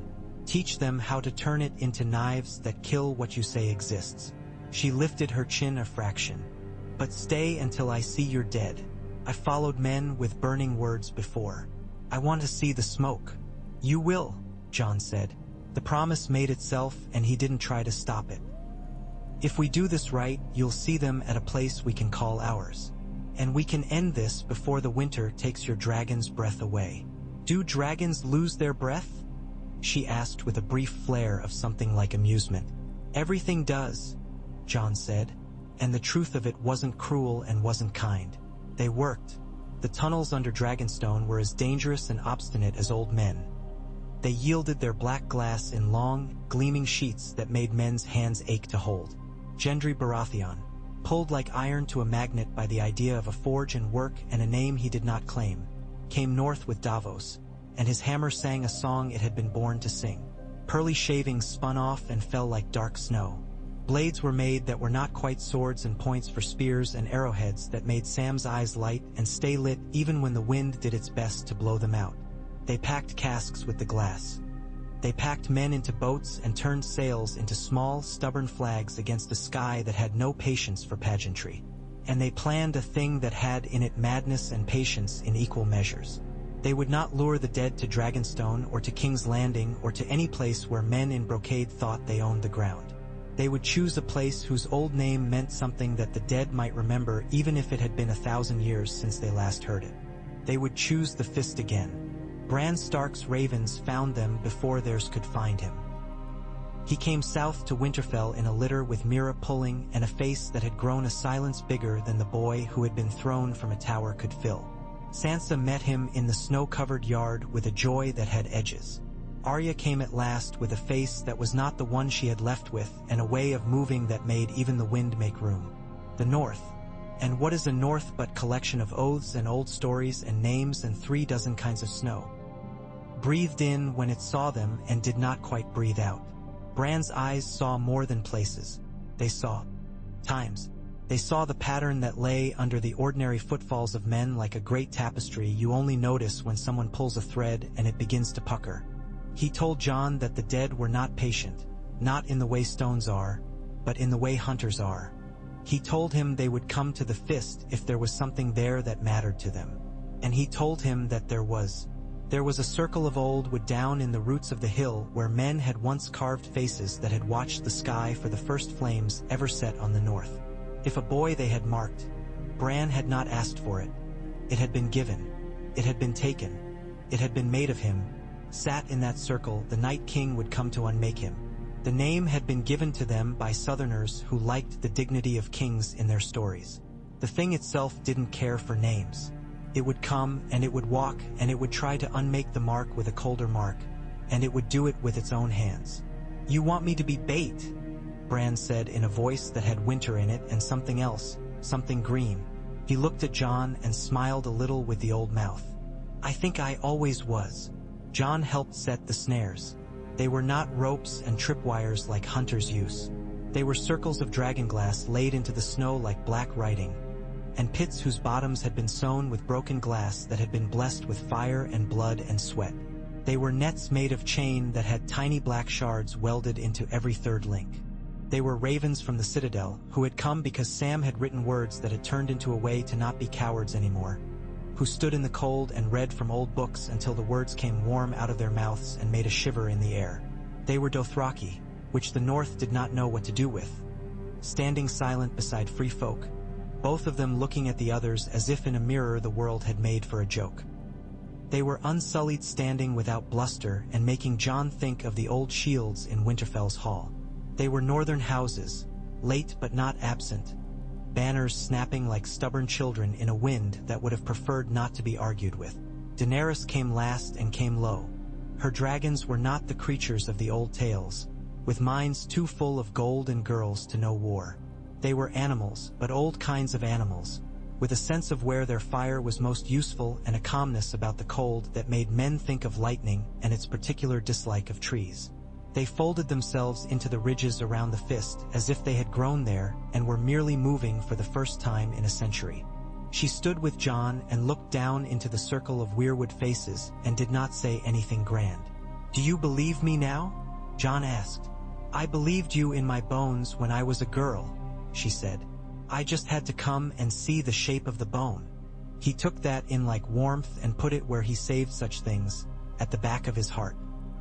Teach them how to turn it into knives that kill what you say exists." She lifted her chin a fraction. "But stay until I see you're dead. I followed men with burning words before. I want to see the smoke." "You will," Jon said. The promise made itself and he didn't try to stop it. "If we do this right, you'll see them at a place we can call ours. And we can end this before the winter takes your dragon's breath away." "Do dragons lose their breath?" she asked with a brief flare of something like amusement. "Everything does," Jon said, and the truth of it wasn't cruel and wasn't kind. They worked. The tunnels under Dragonstone were as dangerous and obstinate as old men. They yielded their black glass in long, gleaming sheets that made men's hands ache to hold. Gendry Baratheon, pulled like iron to a magnet by the idea of a forge and work and a name he did not claim, came north with Davos, and his hammer sang a song it had been born to sing. Pearly shavings spun off and fell like dark snow. Blades were made that were not quite swords and points for spears and arrowheads that made Sam's eyes light and stay lit even when the wind did its best to blow them out. They packed casks with the glass. They packed men into boats and turned sails into small, stubborn flags against a sky that had no patience for pageantry. And they planned a thing that had in it madness and patience in equal measures. They would not lure the dead to Dragonstone or to King's Landing or to any place where men in brocade thought they owned the ground. They would choose a place whose old name meant something that the dead might remember even if it had been 1,000 years since they last heard it. They would choose the Fist again. Bran Stark's ravens found them before theirs could find him. He came south to Winterfell in a litter with Mira pulling and a face that had grown a silence bigger than the boy who had been thrown from a tower could fill. Sansa met him in the snow-covered yard with a joy that had edges. Arya came at last with a face that was not the one she had left with and a way of moving that made even the wind make room. The North. And what is a North but collection of oaths and old stories and names and 36 kinds of snow? Breathed in when it saw them and did not quite breathe out. Bran's eyes saw more than places. They saw times. They saw the pattern that lay under the ordinary footfalls of men like a great tapestry you only notice when someone pulls a thread and it begins to pucker. He told Jon that the dead were not patient, not in the way stones are, but in the way hunters are. He told him they would come to the fist if there was something there that mattered to them. And he told him that there was a circle of old wood down in the roots of the hill where men had once carved faces that had watched the sky for the first flames ever set on the north. If a boy they had marked, Bran had not asked for it. It had been given. It had been taken. It had been made of him. Sat in that circle, the Night King would come to unmake him. The name had been given to them by Southerners who liked the dignity of kings in their stories. The thing itself didn't care for names. It would come, and it would walk, and it would try to unmake the mark with a colder mark, and it would do it with its own hands. "You want me to be bait?" Bran said in a voice that had winter in it and something else, something green. He looked at Jon and smiled a little with the old mouth. "I think I always was." Jon helped set the snares. They were not ropes and tripwires like hunters use. They were circles of dragonglass laid into the snow like black writing, and pits whose bottoms had been sown with broken glass that had been blessed with fire and blood and sweat. They were nets made of chain that had tiny black shards welded into every third link. They were ravens from the citadel, who had come because Sam had written words that had turned into a way to not be cowards anymore, who stood in the cold and read from old books until the words came warm out of their mouths and made a shiver in the air. They were Dothraki, which the North did not know what to do with, standing silent beside free folk, both of them looking at the others as if in a mirror the world had made for a joke. They were unsullied, standing without bluster and making Jon think of the old shields in Winterfell's hall. They were northern houses, late but not absent, banners snapping like stubborn children in a wind that would have preferred not to be argued with. Daenerys came last and came low. Her dragons were not the creatures of the old tales, with minds too full of gold and girls to know war. They were animals, but old kinds of animals, with a sense of where their fire was most useful and a calmness about the cold that made men think of lightning and its particular dislike of trees. They folded themselves into the ridges around the fist as if they had grown there and were merely moving for the first time in a century. She stood with Jon and looked down into the circle of weirwood faces and did not say anything grand. "Do you believe me now?" Jon asked. "I believed you in my bones when I was a girl," she said. "I just had to come and see the shape of the bone." He took that in like warmth and put it where he saved such things, at the back of his heart.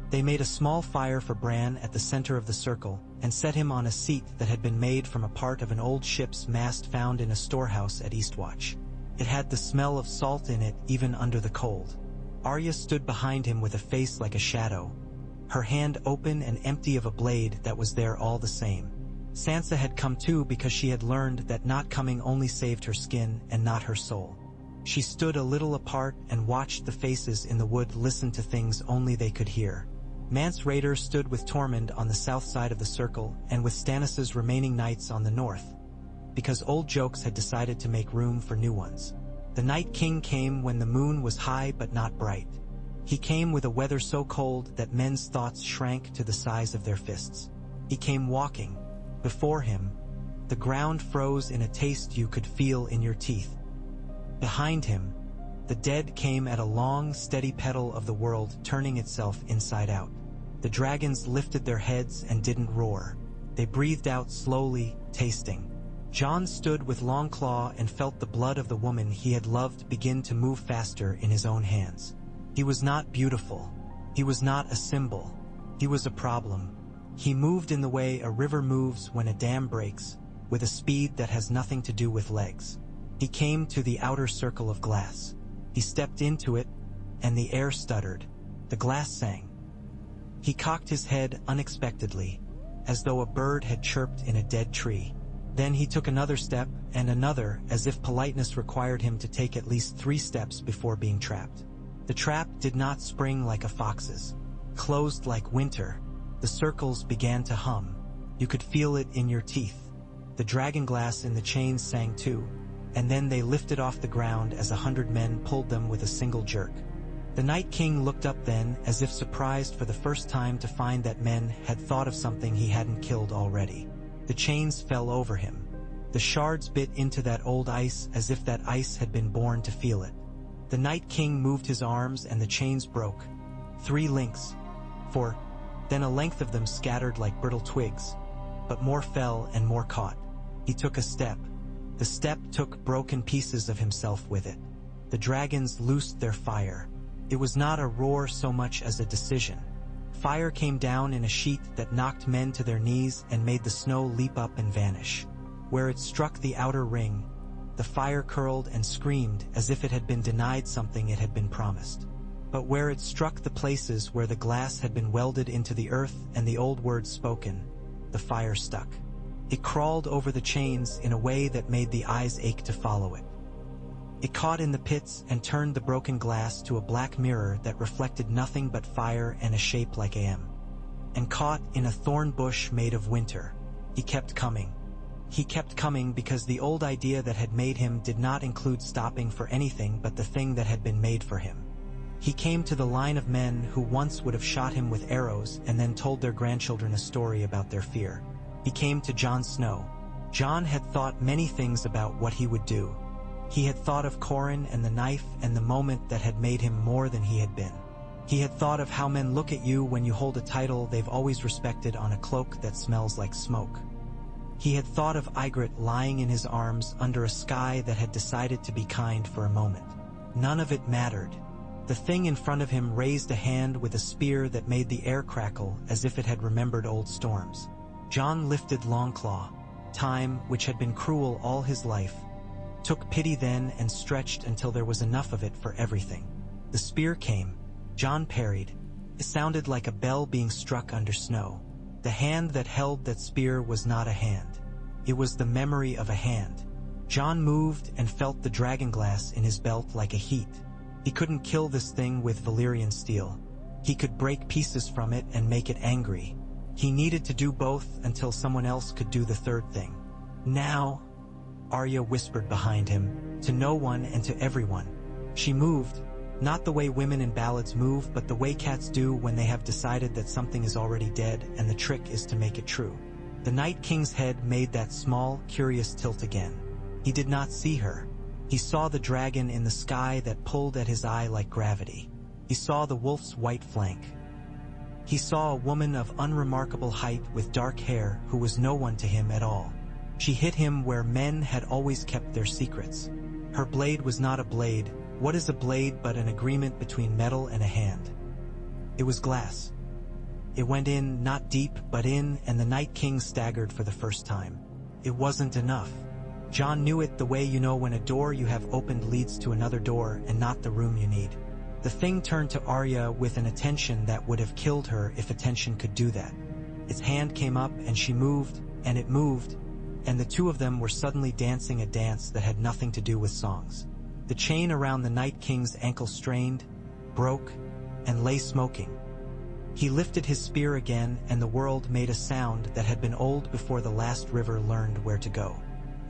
They made a small fire for Bran at the center of the circle and set him on a seat that had been made from a part of an old ship's mast found in a storehouse at Eastwatch. It had the smell of salt in it even under the cold. Arya stood behind him with a face like a shadow, her hand open and empty of a blade that was there all the same. Sansa had come too because she had learned that not coming only saved her skin and not her soul. She stood a little apart and watched the faces in the wood listen to things only they could hear. Mance Rayder stood with Tormund on the south side of the circle and with Stannis' remaining knights on the north, because old jokes had decided to make room for new ones. The Night King came when the moon was high but not bright. He came with a weather so cold that men's thoughts shrank to the size of their fists. He came walking. Before him, the ground froze in a taste you could feel in your teeth. Behind him, the dead came at a long, steady pedal of the world turning itself inside out. The dragons lifted their heads and didn't roar. They breathed out slowly, tasting. Jon stood with Longclaw and felt the blood of the woman he had loved begin to move faster in his own hands. He was not beautiful. He was not a symbol. He was a problem. He moved in the way a river moves when a dam breaks, with a speed that has nothing to do with legs. He came to the outer circle of glass. He stepped into it, and the air stuttered. The glass sang. He cocked his head unexpectedly, as though a bird had chirped in a dead tree. Then he took another step, and another, as if politeness required him to take at least 3 steps before being trapped. The trap did not spring like a fox's. Closed like winter, the circles began to hum. You could feel it in your teeth. The dragonglass in the chains sang too, and then they lifted off the ground as 100 men pulled them with a single jerk. The Night King looked up then, as if surprised for the first time to find that men had thought of something he hadn't killed already. The chains fell over him. The shards bit into that old ice as if that ice had been born to feel it. The Night King moved his arms and the chains broke. 3 links. 4. Then a length of them scattered like brittle twigs. But more fell and more caught. He took a step. The step took broken pieces of himself with it. The dragons loosed their fire. It was not a roar so much as a decision. Fire came down in a sheet that knocked men to their knees and made the snow leap up and vanish. Where it struck the outer ring, the fire curled and screamed as if it had been denied something it had been promised. But where it struck the places where the glass had been welded into the earth and the old words spoken, the fire stuck. It crawled over the chains in a way that made the eyes ache to follow it. It caught in the pits and turned the broken glass to a black mirror that reflected nothing but fire and a shape like AM. And caught in a thorn bush made of winter. He kept coming. He kept coming because the old idea that had made him did not include stopping for anything but the thing that had been made for him. He came to the line of men who once would have shot him with arrows and then told their grandchildren a story about their fear. He came to Jon Snow. Jon had thought many things about what he would do. He had thought of Corrin and the knife and the moment that had made him more than he had been. He had thought of how men look at you when you hold a title they've always respected on a cloak that smells like smoke. He had thought of Ygritte lying in his arms under a sky that had decided to be kind for a moment. None of it mattered. The thing in front of him raised a hand with a spear that made the air crackle as if it had remembered old storms. Jon lifted Longclaw. Time, which had been cruel all his life, took pity then and stretched until there was enough of it for everything. The spear came. Jon parried. It sounded like a bell being struck under snow. The hand that held that spear was not a hand. It was the memory of a hand. Jon moved and felt the dragonglass in his belt like a heat. He couldn't kill this thing with Valyrian steel. He could break pieces from it and make it angry. He needed to do both until someone else could do the third thing. Now, Arya whispered behind him, to no one and to everyone. She moved, not the way women in ballads move, but the way cats do when they have decided that something is already dead and the trick is to make it true. The Night King's head made that small, curious tilt again. He did not see her. He saw the dragon in the sky that pulled at his eye like gravity. He saw the wolf's white flank. He saw a woman of unremarkable height with dark hair who was no one to him at all. She hit him where men had always kept their secrets. Her blade was not a blade. What is a blade but an agreement between metal and a hand? It was glass. It went in, not deep, but in, and the Night King staggered for the first time. It wasn't enough. Jon knew it the way you know when a door you have opened leads to another door and not the room you need. The thing turned to Arya with an attention that would have killed her if attention could do that. Its hand came up and she moved, and it moved, and the two of them were suddenly dancing a dance that had nothing to do with songs. The chain around the Night King's ankle strained, broke, and lay smoking. He lifted his spear again, and the world made a sound that had been old before the last river learned where to go.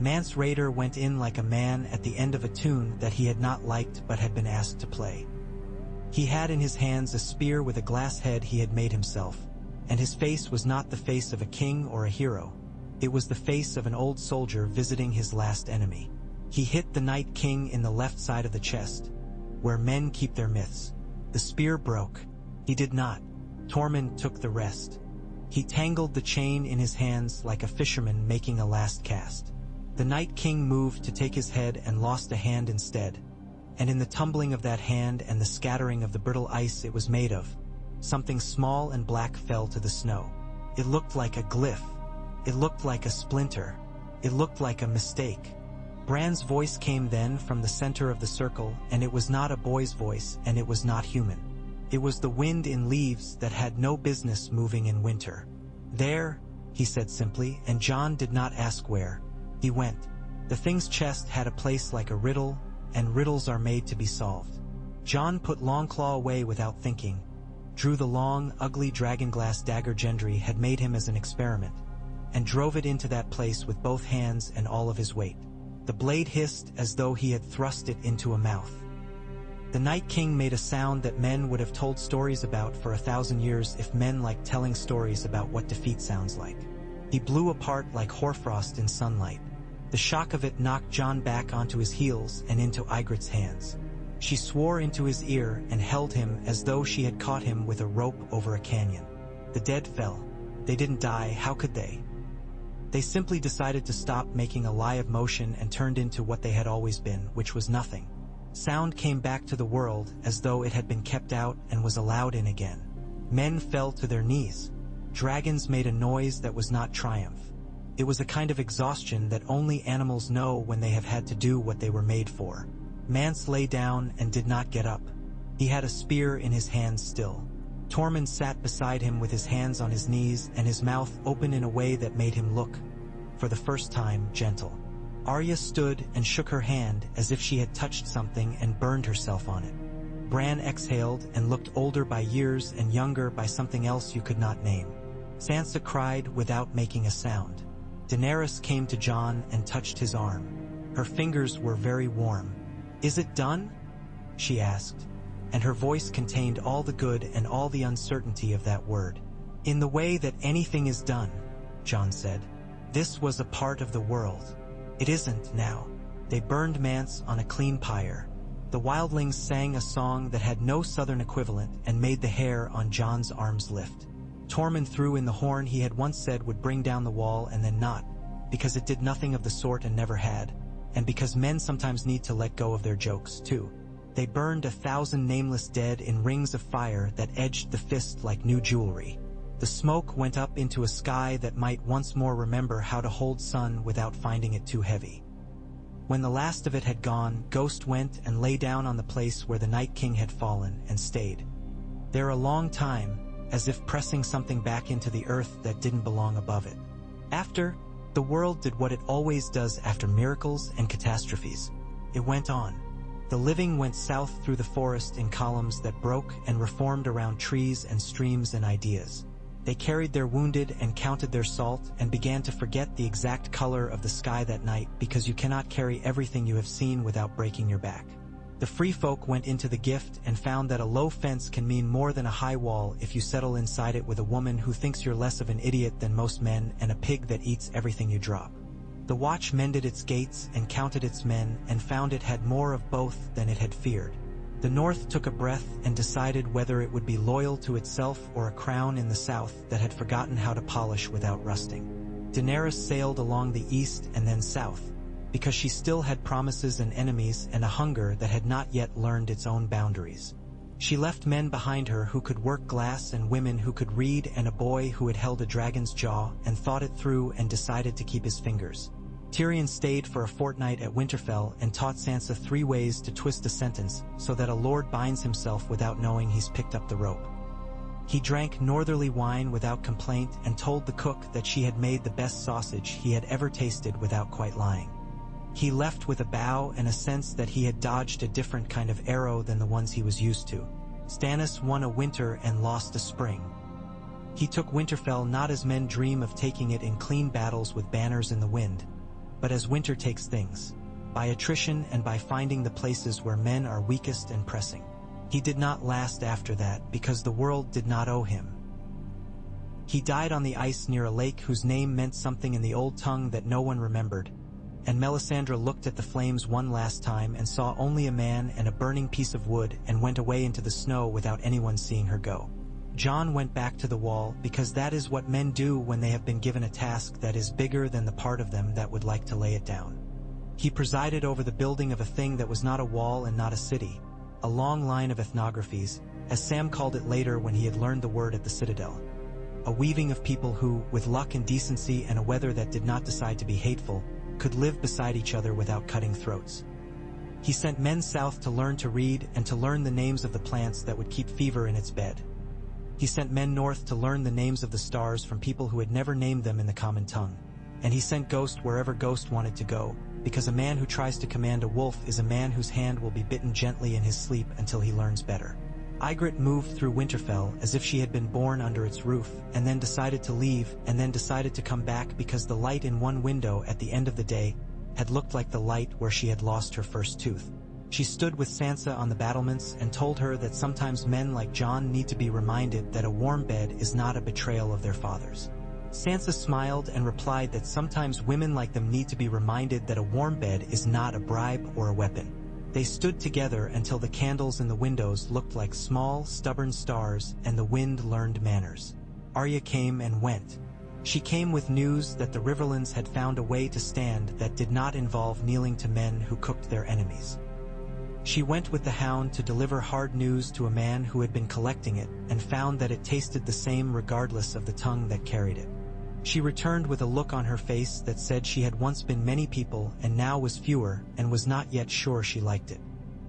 Mance Rayder went in like a man at the end of a tune that he had not liked but had been asked to play. He had in his hands a spear with a glass head he had made himself, and his face was not the face of a king or a hero. It was the face of an old soldier visiting his last enemy. He hit the Night King in the left side of the chest, where men keep their myths. The spear broke. He did not. Tormund took the rest. He tangled the chain in his hands like a fisherman making a last cast. The Night King moved to take his head and lost a hand instead, and in the tumbling of that hand and the scattering of the brittle ice it was made of, something small and black fell to the snow. It looked like a glyph. It looked like a splinter. It looked like a mistake. Bran's voice came then from the center of the circle, and it was not a boy's voice, and it was not human. It was the wind in leaves that had no business moving in winter. There, he said simply, and John did not ask where. He went. The thing's chest had a place like a riddle, and riddles are made to be solved. John put Longclaw away without thinking, drew the long, ugly dragonglass dagger Gendry had made him as an experiment, and drove it into that place with both hands and all of his weight. The blade hissed as though he had thrust it into a mouth. The Night King made a sound that men would have told stories about for 1,000 years if men liked telling stories about what defeat sounds like. He blew apart like hoarfrost in sunlight. The shock of it knocked Jon back onto his heels and into Ygritte's hands. She swore into his ear and held him as though she had caught him with a rope over a canyon. The dead fell. They didn't die, how could they? They simply decided to stop making a lie of motion and turned into what they had always been, which was nothing. Sound came back to the world as though it had been kept out and was allowed in again. Men fell to their knees. Dragons made a noise that was not triumph. It was a kind of exhaustion that only animals know when they have had to do what they were made for. Mance lay down and did not get up. He had a spear in his hands still. Tormund sat beside him with his hands on his knees and his mouth open in a way that made him look, for the first time, gentle. Arya stood and shook her hand as if she had touched something and burned herself on it. Bran exhaled and looked older by years and younger by something else you could not name. Sansa cried without making a sound. Daenerys came to Jon and touched his arm. Her fingers were very warm. "Is it done?" she asked, and her voice contained all the good and all the uncertainty of that word. "In the way that anything is done," Jon said. "This was a part of the world. It isn't now." They burned Mance on a clean pyre. The wildlings sang a song that had no southern equivalent and made the hair on Jon's arms lift. Tormund threw in the horn he had once said would bring down the wall and then not, because it did nothing of the sort and never had, and because men sometimes need to let go of their jokes, too. They burned 1,000 nameless dead in rings of fire that edged the fist like new jewelry. The smoke went up into a sky that might once more remember how to hold sun without finding it too heavy. When the last of it had gone, Ghost went and lay down on the place where the Night King had fallen and stayed there a long time, as if pressing something back into the earth that didn't belong above it. After, the world did what it always does after miracles and catastrophes. It went on. The living went south through the forest in columns that broke and reformed around trees and streams and ideas. They carried their wounded and counted their salt and began to forget the exact color of the sky that night, because you cannot carry everything you have seen without breaking your back. The free folk went into the gift and found that a low fence can mean more than a high wall if you settle inside it with a woman who thinks you're less of an idiot than most men and a pig that eats everything you drop. The Watch mended its gates and counted its men and found it had more of both than it had feared. The North took a breath and decided whether it would be loyal to itself or a crown in the South that had forgotten how to polish without rusting. Daenerys sailed along the east and then south, because she still had promises and enemies and a hunger that had not yet learned its own boundaries. She left men behind her who could work glass and women who could read and a boy who had held a dragon's jaw and thought it through and decided to keep his fingers. Tyrion stayed for a fortnight at Winterfell and taught Sansa 3 ways to twist a sentence so that a lord binds himself without knowing he's picked up the rope. He drank northerly wine without complaint and told the cook that she had made the best sausage he had ever tasted without quite lying. He left with a bow and a sense that he had dodged a different kind of arrow than the ones he was used to. Stannis won a winter and lost a spring. He took Winterfell not as men dream of taking it in clean battles with banners in the wind, but as winter takes things, by attrition and by finding the places where men are weakest and pressing. He did not last after that because the world did not owe him. He died on the ice near a lake whose name meant something in the old tongue that no one remembered, and Melisandre looked at the flames one last time and saw only a man and a burning piece of wood and went away into the snow without anyone seeing her go. Jon went back to the wall because that is what men do when they have been given a task that is bigger than the part of them that would like to lay it down. He presided over the building of a thing that was not a wall and not a city, a long line of ethnographies, as Sam called it later when he had learned the word at the Citadel. A weaving of people who, with luck and decency and a weather that did not decide to be hateful, could live beside each other without cutting throats. He sent men south to learn to read and to learn the names of the plants that would keep fever in its bed. He sent men north to learn the names of the stars from people who had never named them in the common tongue. And he sent Ghost wherever Ghost wanted to go, because a man who tries to command a wolf is a man whose hand will be bitten gently in his sleep until he learns better. Ygritte moved through Winterfell as if she had been born under its roof, and then decided to leave, and then decided to come back because the light in one window at the end of the day had looked like the light where she had lost her first tooth. She stood with Sansa on the battlements and told her that sometimes men like Jon need to be reminded that a warm bed is not a betrayal of their fathers. Sansa smiled and replied that sometimes women like them need to be reminded that a warm bed is not a bribe or a weapon. They stood together until the candles in the windows looked like small, stubborn stars and the wind learned manners. Arya came and went. She came with news that the Riverlands had found a way to stand that did not involve kneeling to men who cooked their enemies. She went with the hound to deliver hard news to a man who had been collecting it and found that it tasted the same regardless of the tongue that carried it. She returned with a look on her face that said she had once been many people and now was fewer and was not yet sure she liked it.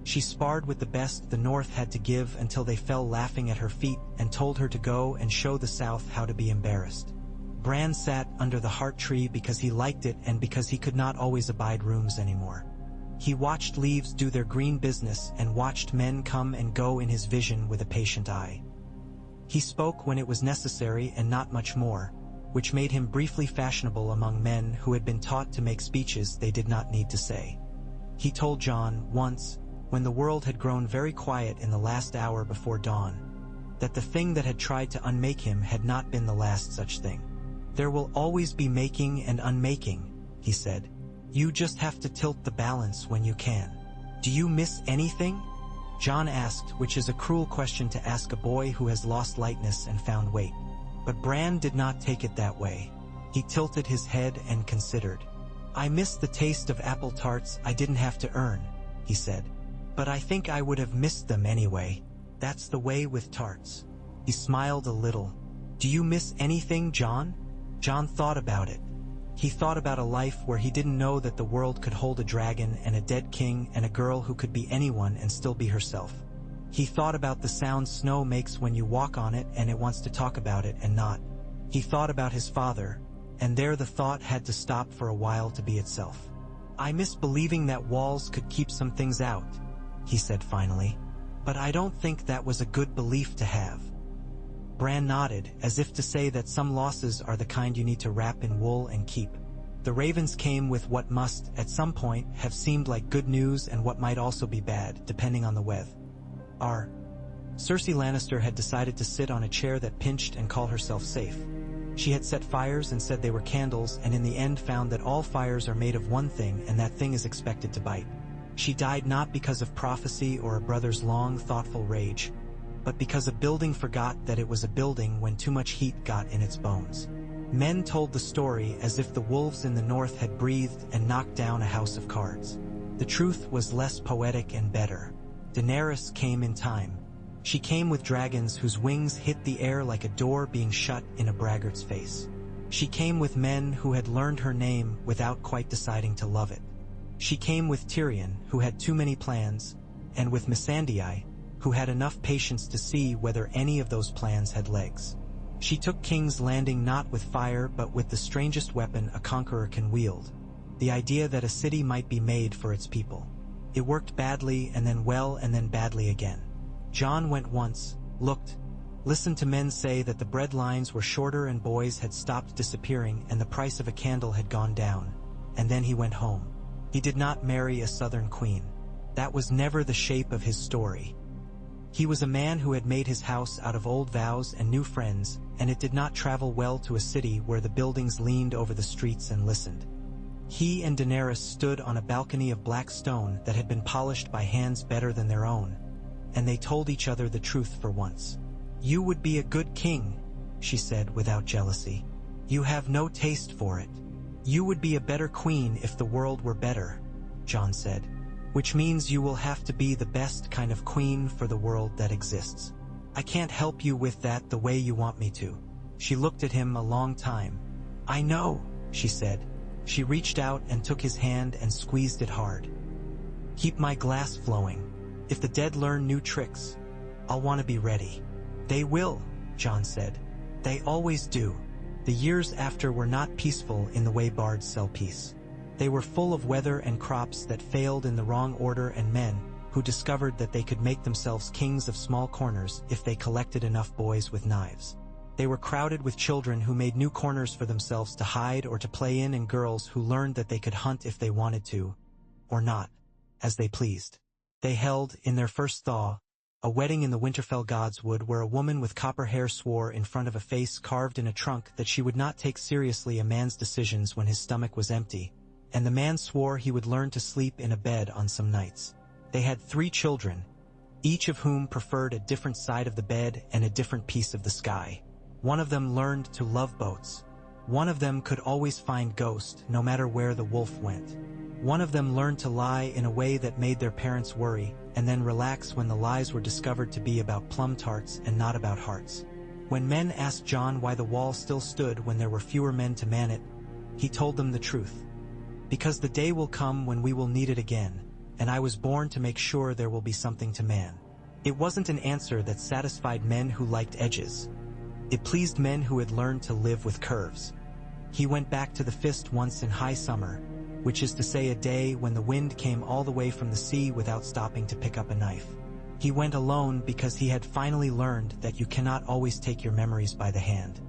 She sparred with the best the North had to give until they fell laughing at her feet and told her to go and show the South how to be embarrassed. Bran sat under the heart tree because he liked it and because he could not always abide rooms anymore. He watched leaves do their green business and watched men come and go in his vision with a patient eye. He spoke when it was necessary and not much more, which made him briefly fashionable among men who had been taught to make speeches they did not need to say. He told Jon once, when the world had grown very quiet in the last hour before dawn, that the thing that had tried to unmake him had not been the last such thing. There will always be making and unmaking, he said. You just have to tilt the balance when you can. Do you miss anything? Jon asked, which is a cruel question to ask a boy who has lost lightness and found weight. But Bran did not take it that way. He tilted his head and considered. I miss the taste of apple tarts I didn't have to earn, he said. But I think I would have missed them anyway. That's the way with tarts. He smiled a little. Do you miss anything, Jon? Jon thought about it. He thought about a life where he didn't know that the world could hold a dragon and a dead king and a girl who could be anyone and still be herself. He thought about the sound snow makes when you walk on it and it wants to talk about it and not. He thought about his father, and there the thought had to stop for a while to be itself. I miss believing that walls could keep some things out, he said finally. But I don't think that was a good belief to have. Bran nodded, as if to say that some losses are the kind you need to wrap in wool and keep. The ravens came with what must, at some point, have seemed like good news and what might also be bad, depending on the weather. Cersei Lannister had decided to sit on a chair that pinched and call herself safe. She had set fires and said they were candles, and in the end found that all fires are made of one thing, and that thing is expected to bite. She died not because of prophecy or a brother's long, thoughtful rage, but because a building forgot that it was a building when too much heat got in its bones. Men told the story as if the wolves in the north had breathed and knocked down a house of cards. The truth was less poetic and better. Daenerys came in time. She came with dragons whose wings hit the air like a door being shut in a braggart's face. She came with men who had learned her name without quite deciding to love it. She came with Tyrion, who had too many plans, and with Missandei, who had enough patience to see whether any of those plans had legs. She took King's Landing not with fire but with the strangest weapon a conqueror can wield, the idea that a city might be made for its people. It worked badly and then well and then badly again. Jon went once, looked, listened to men say that the bread lines were shorter and boys had stopped disappearing and the price of a candle had gone down, and then he went home. He did not marry a southern queen. That was never the shape of his story. He was a man who had made his house out of old vows and new friends, and it did not travel well to a city where the buildings leaned over the streets and listened. He and Daenerys stood on a balcony of black stone that had been polished by hands better than their own, and they told each other the truth for once. You would be a good king, she said without jealousy. You have no taste for it. You would be a better queen if the world were better, Jon said. Which means you will have to be the best kind of queen for the world that exists. I can't help you with that the way you want me to. She looked at him a long time. I know, she said. She reached out and took his hand and squeezed it hard. Keep my glass flowing. If the dead learn new tricks, I'll want to be ready. They will, Jon said. They always do. The years after were not peaceful in the way bards sell peace. They were full of weather and crops that failed in the wrong order and men who discovered that they could make themselves kings of small corners if they collected enough boys with knives. They were crowded with children who made new corners for themselves to hide or to play in, and girls who learned that they could hunt if they wanted to, or not, as they pleased. They held, in their first thaw, a wedding in the Winterfell godswood where a woman with copper hair swore in front of a face carved in a trunk that she would not take seriously a man's decisions when his stomach was empty, and the man swore he would learn to sleep in a bed on some nights. They had 3 children, each of whom preferred a different side of the bed and a different piece of the sky. One of them learned to love boats. One of them could always find Ghost, no matter where the wolf went. One of them learned to lie in a way that made their parents worry, and then relax when the lies were discovered to be about plum tarts and not about hearts. When men asked Jon why the wall still stood when there were fewer men to man it, he told them the truth. Because the day will come when we will need it again, and I was born to make sure there will be something to man. It wasn't an answer that satisfied men who liked edges. It pleased men who had learned to live with curves. He went back to the fist once in high summer, which is to say a day when the wind came all the way from the sea without stopping to pick up a knife. He went alone because he had finally learned that you cannot always take your memories by the hand.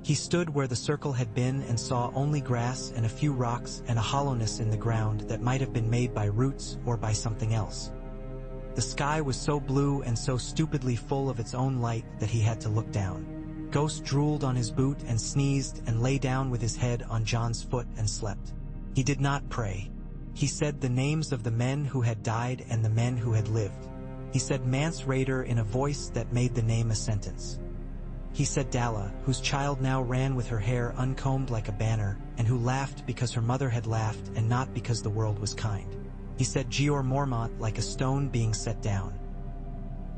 He stood where the circle had been and saw only grass and a few rocks and a hollowness in the ground that might have been made by roots or by something else. The sky was so blue and so stupidly full of its own light that he had to look down. Ghost drooled on his boot and sneezed and lay down with his head on Jon's foot and slept. He did not pray. He said the names of the men who had died and the men who had lived. He said Mance Rayder in a voice that made the name a sentence. He said Dalla, whose child now ran with her hair uncombed like a banner, and who laughed because her mother had laughed and not because the world was kind. He said Jeor Mormont like a stone being set down.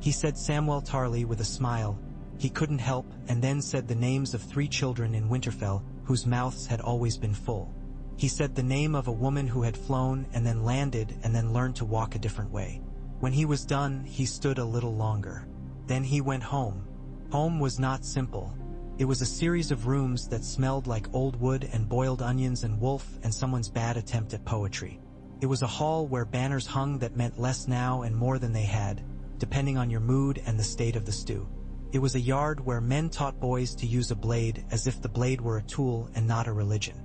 He said Samwell Tarly with a smile he couldn't help, and then said the names of 3 children in Winterfell whose mouths had always been full. He said the name of a woman who had flown and then landed and then learned to walk a different way. When he was done, he stood a little longer. Then he went home. Home was not simple. It was a series of rooms that smelled like old wood and boiled onions and wolf and someone's bad attempt at poetry. It was a hall where banners hung that meant less now and more than they had, depending on your mood and the state of the stew. It was a yard where men taught boys to use a blade as if the blade were a tool and not a religion.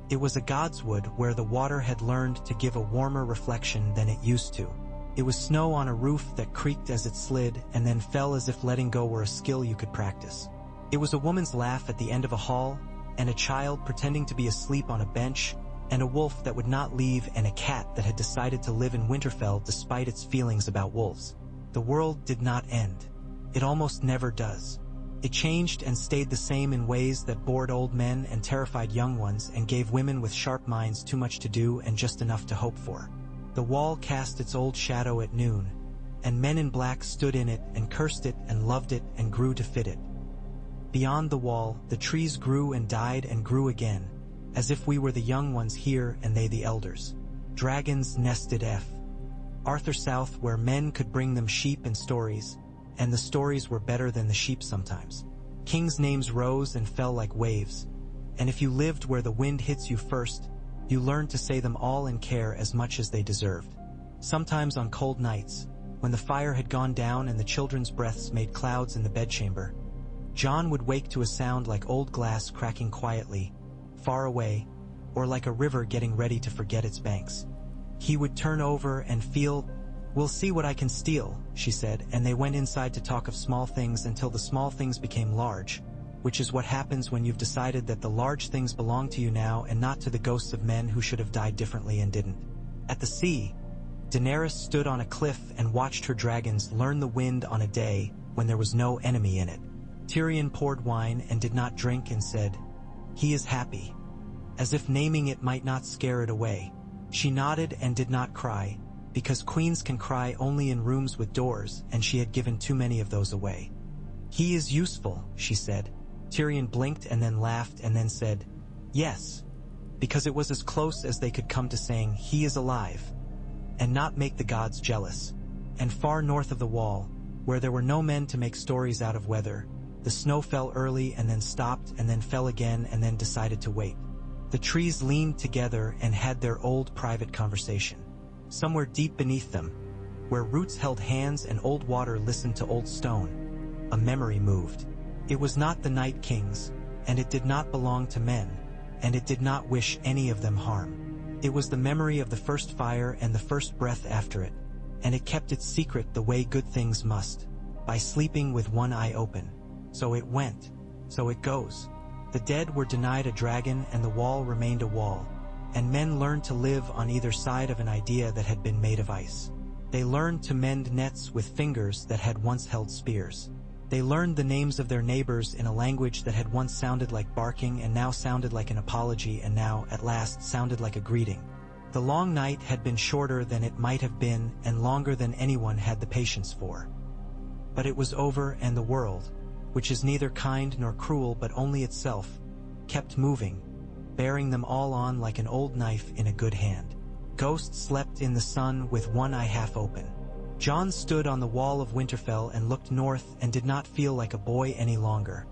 It was a godswood where the water had learned to give a warmer reflection than it used to. It was snow on a roof that creaked as it slid and then fell as if letting go were a skill you could practice. It was a woman's laugh at the end of a hall, and a child pretending to be asleep on a bench, and a wolf that would not leave, and a cat that had decided to live in Winterfell despite its feelings about wolves. The world did not end. It almost never does. It changed and stayed the same in ways that bored old men and terrified young ones and gave women with sharp minds too much to do and just enough to hope for. The wall cast its old shadow at noon, and men in black stood in it and cursed it and loved it and grew to fit it. Beyond the wall, the trees grew and died and grew again, as if we were the young ones here and they the elders. Dragons nested Arthur South, where men could bring them sheep and stories, and the stories were better than the sheep sometimes. Kings' names rose and fell like waves, and if you lived where the wind hits you first, you learned to say them all and care as much as they deserved. Sometimes on cold nights, when the fire had gone down and the children's breaths made clouds in the bedchamber, Jon would wake to a sound like old glass cracking quietly, far away, or like a river getting ready to forget its banks. He would turn over and feel, "We'll see what I can steal," she said, and they went inside to talk of small things until the small things became large, which is what happens when you've decided that the large things belong to you now and not to the ghosts of men who should have died differently and didn't. At the sea, Daenerys stood on a cliff and watched her dragons learn the wind on a day when there was no enemy in it. Tyrion poured wine and did not drink and said, "He is happy," as if naming it might not scare it away. She nodded and did not cry, because queens can cry only in rooms with doors, and she had given too many of those away. "He is useful," she said. Tyrion blinked and then laughed and then said, "Yes," because it was as close as they could come to saying, "He is alive," and not make the gods jealous. And far north of the wall, where there were no men to make stories out of weather, The snow fell early and then stopped and then fell again and then decided to wait. The trees leaned together and had their old private conversation. Somewhere deep beneath them, where roots held hands and old water listened to old stone, a memory moved. It was not the Night King's, and it did not belong to men, and it did not wish any of them harm. It was the memory of the first fire and the first breath after it, and it kept its secret the way good things must, by sleeping with one eye open. So it went, so it goes. The dead were denied a dragon and the wall remained a wall, and men learned to live on either side of an idea that had been made of ice. They learned to mend nets with fingers that had once held spears. They learned the names of their neighbors in a language that had once sounded like barking and now sounded like an apology and now, at last, sounded like a greeting. The long night had been shorter than it might have been and longer than anyone had the patience for. But it was over, and the world, which is neither kind nor cruel but only itself, kept moving, bearing them all on like an old knife in a good hand. Ghosts slept in the sun with one eye half open. Jon stood on the wall of Winterfell and looked north and did not feel like a boy any longer.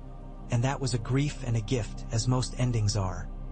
And that was a grief and a gift, as most endings are.